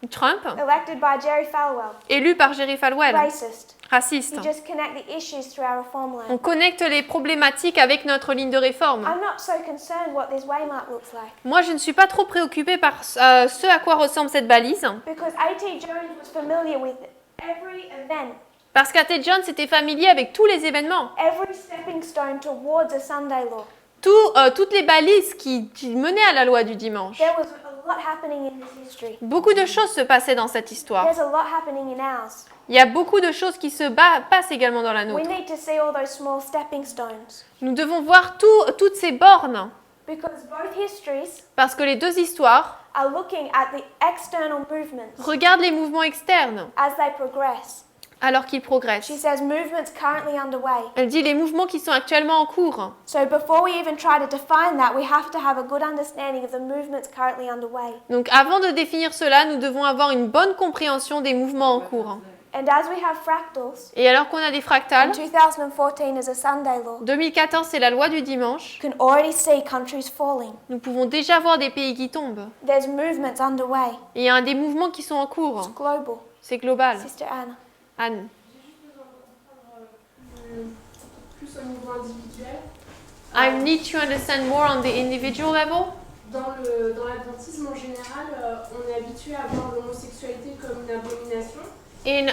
Trump, elected by Jerry Falwell, élu par Jerry Falwell, racist. raciste. You just connect the issues through our reform On line. connecte les problématiques avec notre ligne de réforme. I'm not so concerned what this waymark looks like Moi, je ne suis pas trop préoccupée par ce à quoi ressemble cette balise, because A.T. Jones was familiar with every event, parce qu'A.T. Jones était familier avec tous les événements, every stepping stone towards a Sunday law. toutes les balises qui menaient à la loi du dimanche. There was a lot happening in this history. Beaucoup de choses se passaient dans cette histoire. There's a lot happening in ours. Il y a beaucoup de choses qui se passent également dans la We nôtre. need to see all those small stepping stones Nous devons voir toutes ces bornes, because both histories parce que les deux histoires are looking at the external movements regardent les mouvements externes as they progress. alors qu'ils progressent. She says movements currently underway. Elle dit les mouvements qui sont actuellement en cours. So before we even try to define that, we have to have a good understanding of the movements currently underway. Donc avant de définir cela, nous devons avoir une bonne compréhension des mouvements en cours. And as we have fractals, Et alors qu'on a des fractales, and 2014 is a Sunday law, 2014 c'est la loi du dimanche, you can already see countries falling. nous pouvons déjà voir des pays qui tombent. There's movements underway. Et il y a des mouvements qui sont en cours. It's global. C'est global. Sister Anna. Anne. J'ai juste besoin de comprendre plus au niveau individuel. I need to understand more on the individual level. Dans l'adventisme en général, on est habitué à voir l'homosexualité comme une abomination. In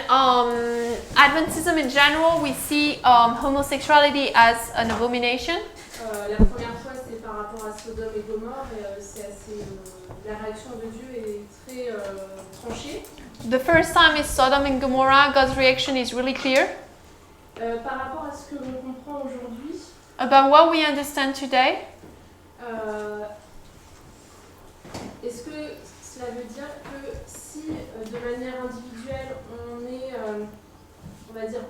Adventism in general, we see homosexuality as an abomination. La première fois, c'est par rapport à Sodome et Gomorrhe, et c'est assez. La réaction de Dieu est très tranchée. The first time is Sodom and Gomorrah. God's reaction is really clear. Par rapport à ce que l'on comprend aujourd'hui, About what we understand today, est-ce que cela veut dire que si de manière individuelle on est, on va dire,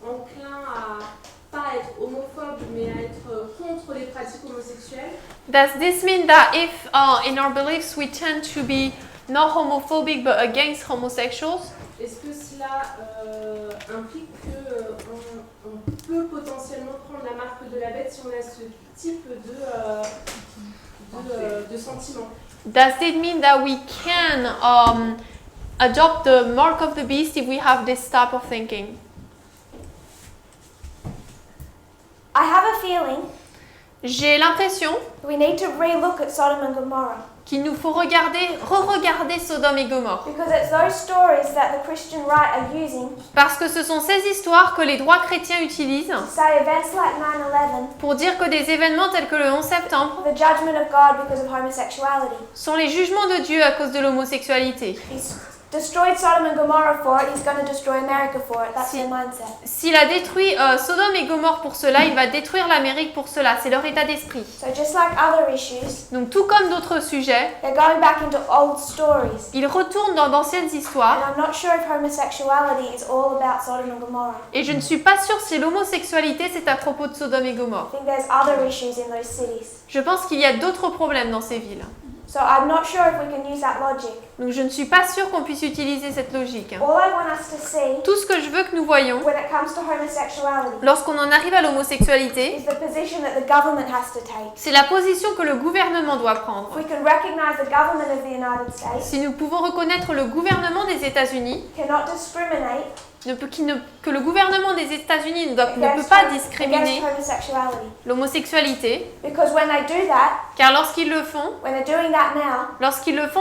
enclin à pas être homophobe mais à être contre les pratiques homosexuelles, does this mean that if in our beliefs we tend to be not homophobic but against homosexuals, est-ce que cela implique qu'on peut potentiellement prendre la marque de la bête si on a ce type de sentiment? does it mean that we can adopt the mark of the beast if we have this type of thinking? I have a feeling J'ai l'impression we need to re-look at Sodom and Gomorrah qu'il nous faut re-regarder Sodome et Gomorrhe. because it's those stories that the Christian right are using Parce que ce sont ces histoires que les droits chrétiens utilisent to say events like 9/11, pour dire que des événements tels que le 11 septembre the judgment of God because of homosexuality. sont les jugements de Dieu à cause de l'homosexualité. He's destroyed Sodom and Gomorrah for it, he's going to destroy America for it. That's Si. their mindset. S'il a détruit Sodome et Gomorrhe pour cela, il va détruire l'Amérique pour cela. C'est leur état d'esprit. So just like other issues, Donc tout comme d'autres sujets, they're going back into old stories. ils retournent dans d'anciennes And histoires. I'm not sure if homosexuality is all about Sodom and Gomorrah. Et je ne suis pas sûre si l'homosexualité c'est à propos de Sodome et Gomorrhe. I think there's other issues in those cities. Je pense qu'il y a d'autres problèmes dans ces villes. So I'm not sure if we can use that logic. Donc je ne suis pas sûre qu'on puisse utiliser cette logique. All I want us to see Tout ce que je veux que nous voyons, when it comes to homosexuality lorsqu'on en arrive à l'homosexualité, is the position that the government has to take. c'est la position que le gouvernement doit prendre. If we can recognize the government of the United States Si nous pouvons reconnaître le gouvernement des États-Unis, cannot discriminate que le gouvernement des États-Unis ne peut pas discriminer against homosexuality. l'homosexualité, Because when they do that, car lorsqu'ils le font,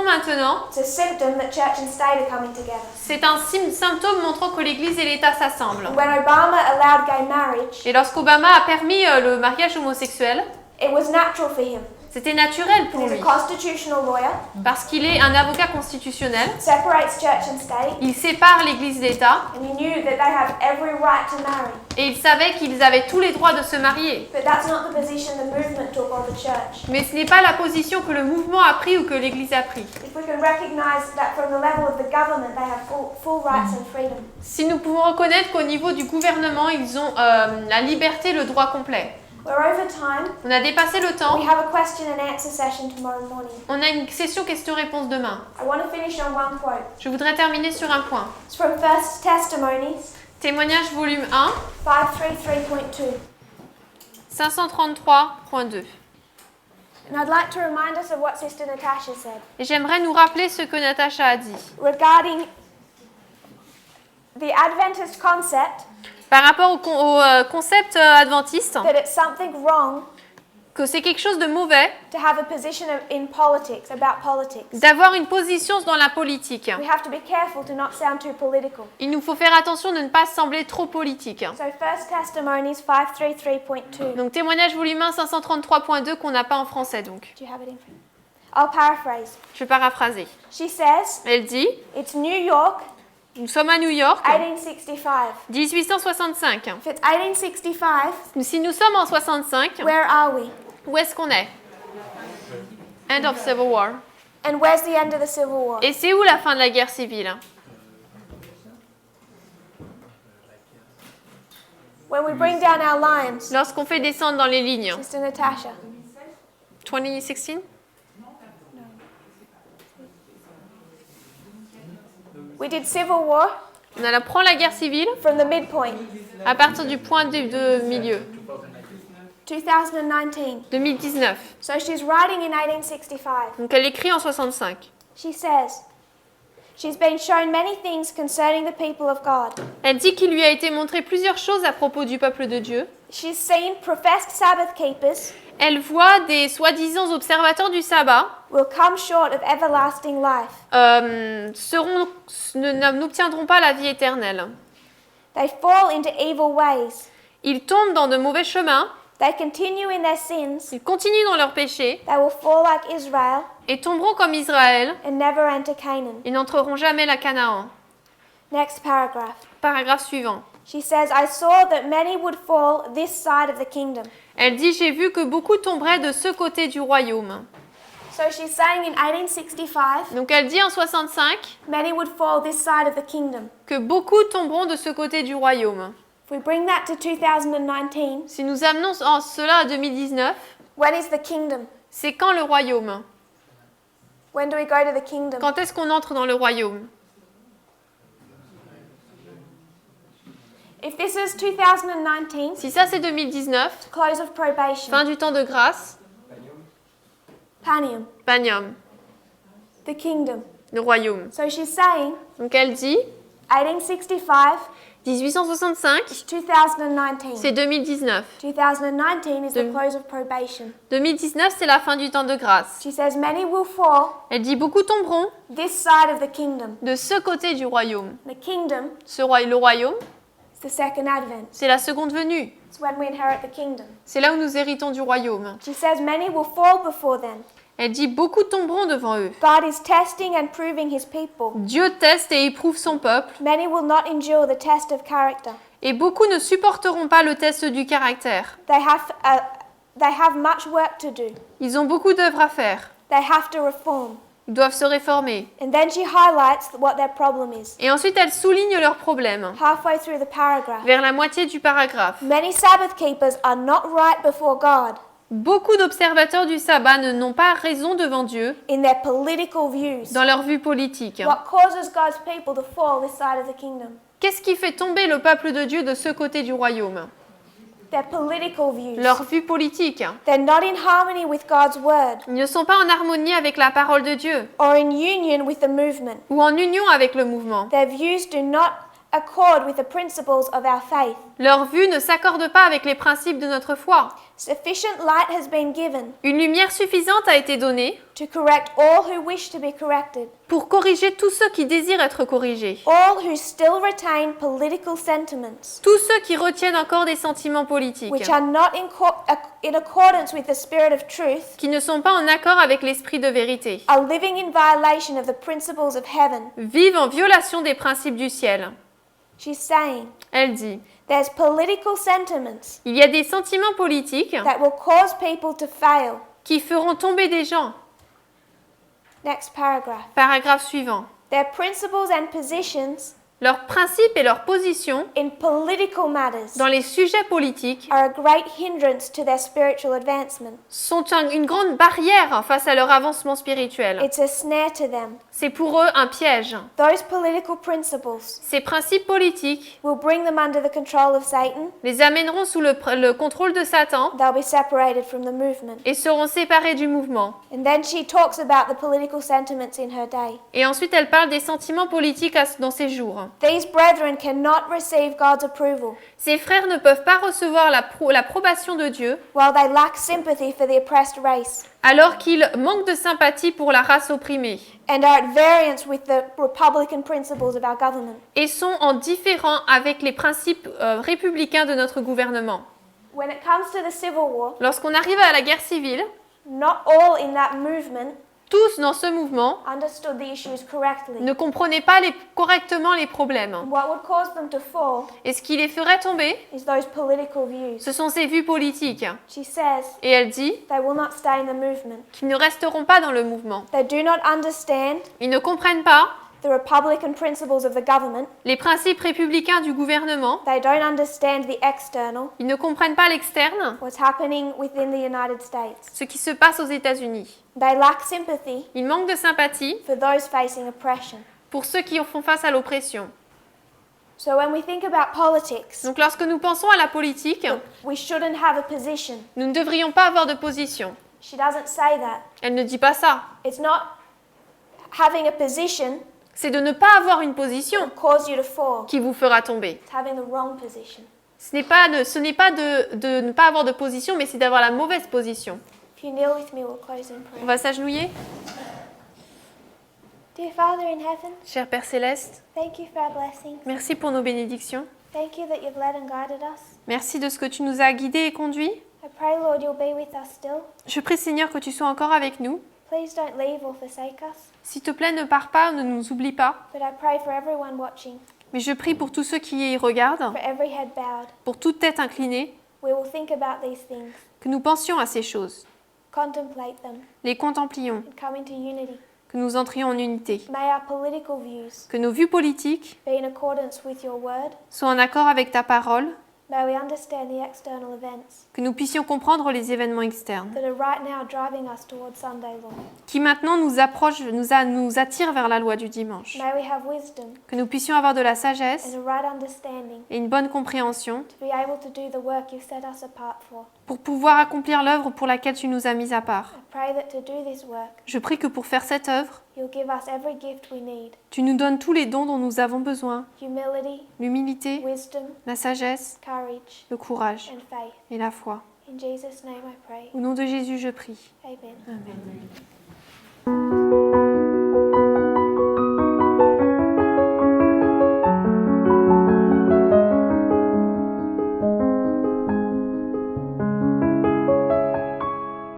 maintenant, it's a symptom that church and state are coming together. c'est un symptôme montrant que l'Église et l'État s'assemblent. When Obama allowed gay marriage, Et lorsqu'Obama a permis le mariage homosexuel, it was natural for him. c'était naturel pour He's lui, a constitutional lawyer, parce qu'il est un avocat constitutionnel, separates church and state, il sépare l'Église et l'État, and he knew that they have every right to marry. et il savait qu'ils avaient tous les droits de se marier. But that's not the position the movement took or the church. Mais ce n'est pas la position que le mouvement a pris ou que l'Église a pris. If we can recognize that from the level of the government, they have full rights and freedom. Si nous pouvons reconnaître qu'au niveau du gouvernement, ils ont la liberté, le droit complet. We're over time. On a dépassé le temps. We have a question and answer session tomorrow morning. On a une session questions-réponses demain. I want to finish on one quote. Je voudrais terminer sur un point. It's from First Testimonies, Témoignage volume 1, 533.2. 533.2. And I'd like to remind us of what Sister Natasha said Et j'aimerais nous rappeler ce que Natacha a dit. regarding the Adventist concept Par rapport au concept adventiste, that it's something wrong que c'est quelque chose de mauvais to have a position in politics, about politics. d'avoir une position dans la politique. We have to be careful to not sound too political. Il nous faut faire attention de ne pas sembler trop politique. So First Testimonies 533.2. Donc témoignage volume 1, 533.2 qu'on n'a pas en français donc. Do you have it in front? I'll paraphrase. Je vais paraphraser. She says, Elle dit, it's New York, nous sommes à New York, 1865. 1865. If it's 1865, Si nous sommes en 65, where are we? où est-ce qu'on est? End of Civil War. And where's the end of the Civil War? Et c'est où la fin de la guerre civile? When we bring down our lines, Lorsqu'on fait descendre dans les lignes. Sister Natasha. 2016? We did Civil War On prend la guerre civile from the midpoint, à partir du point de milieu, 2019. 2019. So she's writing in 1865. Donc elle écrit en 65. She says, she's been shown many things concerning the people of God. Elle dit qu'il lui a été montré plusieurs choses à propos du peuple de Dieu. She's seen professed Sabbath keepers Elle voit des soi-disant observateurs du sabbat will come short of everlasting life. n'obtiendront pas la vie éternelle. They fall into evil ways. Ils tombent dans de mauvais chemins, They continue in their sins. ils continuent dans leurs péchés They will fall like Israel et tomberont comme Israël and never enter Canaan. et n'entreront jamais la Canaan. Next paragraph. Paragraphe suivant. She says, I saw that many would fall this side of the kingdom. Elle dit, j'ai vu que beaucoup tomberaient de ce côté du royaume. So she's saying in 1865, Donc elle dit en 65 many would fall this side of the kingdom. que beaucoup tomberont de ce côté du royaume. If we bring that to 2019, Si nous amenons cela à 2019, when is the kingdom? c'est quand le royaume? When do we go to the kingdom? Quand est-ce qu'on entre dans le royaume? If this is 2019, Si ça c'est 2019, close of probation, fin du temps de grâce, Panium, Panium, the kingdom. le royaume. So she's saying Donc elle dit, 1865 1865, is 2019. c'est 2019. 2019 is the Deux- close of probation. 2019, c'est la fin du temps de grâce. She says many will fall Elle dit, beaucoup tomberont this side of the kingdom. de ce côté du royaume. The kingdom Le royaume, is the second advent. c'est la seconde venue. It's when we inherit the kingdom. C'est là où nous héritons du royaume. She says many will fall before then. Elle dit, beaucoup tomberont devant eux. God is testing and proving his people. Dieu teste et éprouve son peuple, Many will not endure the test of character. et beaucoup ne supporteront pas le test du caractère. They have much work to do. Ils ont beaucoup d'œuvres à faire. They have to reform. Ils doivent se réformer. And then she highlights what their problem is. Et ensuite, elle souligne leurs problèmes, Halfway through the paragraph. vers la moitié du paragraphe. Many Sabbath keepers are not right before God Beaucoup d'observateurs du sabbat n'ont pas raison devant Dieu in their political views. dans leur vue politique. What causes God's people to fall this side of the kingdom? Qu'est-ce qui fait tomber le peuple de Dieu de ce côté du royaume? Their political views. Leur vue politique. They're not in harmony with God's word Ils ne sont pas en harmonie avec la parole de Dieu or in union with the movement. ou en union avec le mouvement. Their views do not accord with the principles of our faith. Leur vue ne s'accorde pas avec les principes de notre foi. Sufficient light has been given Une lumière suffisante a été donnée to correct all who wish to be corrected, pour corriger tous ceux qui désirent être corrigés. all who still retain political sentiments Tous ceux qui retiennent encore des sentiments politiques, which are not in accordance with the spirit of truth, qui ne sont pas en accord avec l'esprit de vérité, are living in violation of the principles of heaven. vivent en violation des principes du ciel. She's saying Elle dit, there's political sentiments il y a des sentiments politiques that will cause people to fail. qui feront tomber des gens. Next paragraph. Paragraphe suivant. Their principles and positions Leurs principes et leurs positions in political matters dans les sujets politiques are a great hindrance to their spiritual advancement. sont une grande barrière face à leur avancement spirituel. It's a snare to them. C'est pour eux un piège. Those political principles Ces principes politiques will bring them under the control of Satan. les amèneront sous le contrôle de Satan They'll be separated from the movement. et seront séparés du mouvement. And then she talks about the political sentiments in her day. Et ensuite, elle parle des sentiments politiques dans ces jours. These brethren cannot receive God's approval, Ces frères ne peuvent pas recevoir l'approbation de Dieu while they lack sympathy for the oppressed race alors qu'ils manquent de sympathie pour la race opprimée and are at variance with the republican principles of our government. et sont en différent avec les principes républicains de notre gouvernement. When it comes to the Civil War, Lorsqu'on arrive à la guerre civile, not all in that movement tous dans ce mouvement understood the issues correctly. ne comprenaient pas correctement les problèmes. What would cause them to fall Et ce qui les ferait tomber, is those political views. ce sont ces vues politiques. She says Et elle dit they will not stay in the movement. qu'ils ne resteront pas dans le mouvement. They do not understand Ils ne comprennent pas the republican principles of the government. les principes républicains du gouvernement. They don't understand the external, Ils ne comprennent pas l'externe, what's happening within the United States. ce qui se passe aux États-Unis. They lack sympathy Ils manquent de sympathie for those facing oppression. pour ceux qui font face à l'oppression. So when we think about politics, Donc lorsque nous pensons à la politique, we shouldn't have a position. nous ne devrions pas avoir de position. She doesn't say that. Elle ne dit pas ça. It's not having a position C'est de ne pas avoir une position that cause you to fall. qui vous fera tomber. It's having the wrong position. Ce n'est pas de ne pas avoir de position, mais c'est d'avoir la mauvaise position. If you kneel with me, we'll close in On prayer. va s'agenouiller. Dear Father in heaven, Cher Père Céleste, thank you for our blessings. merci pour nos bénédictions. Thank you that you've led and guided us. Merci de ce que tu nous as guidés et conduits. I pray, Lord, you'll be with us still. Je prie, Seigneur, que tu sois encore avec nous. Please don't leave or forsake us. S'il te plaît, ne pars pas, ne nous oublie pas. But I pray for everyone watching, Mais je prie pour tous ceux qui y regardent, for every head bowed. pour toute tête inclinée, We will think about these things, que nous pensions à ces choses, contemplate them, les contemplions, and come into unity. que nous entrions en unité, May our political views que nos vues politiques be in accordance with your word. soient en accord avec ta parole, May we understand the external events que nous puissions comprendre les événements externes, that are right now driving us towards Sunday, Lord. qui maintenant nous approchent, nous attirent vers la loi du dimanche, May we have wisdom que nous puissions avoir de la sagesse and a right understanding et une bonne compréhension to be able to do the work you've set us apart for. pour pouvoir accomplir l'œuvre pour laquelle tu nous as mis à part. I pray that to do this work, Je prie que pour faire cette œuvre, you'll give us every gift we need: tu nous donnes tous les dons dont nous avons besoin, humility, l'humilité, wisdom, la sagesse, courage, le courage and faith. et la foi. In Jesus' name I pray. Au nom de Jésus, je prie. Amen. Amen.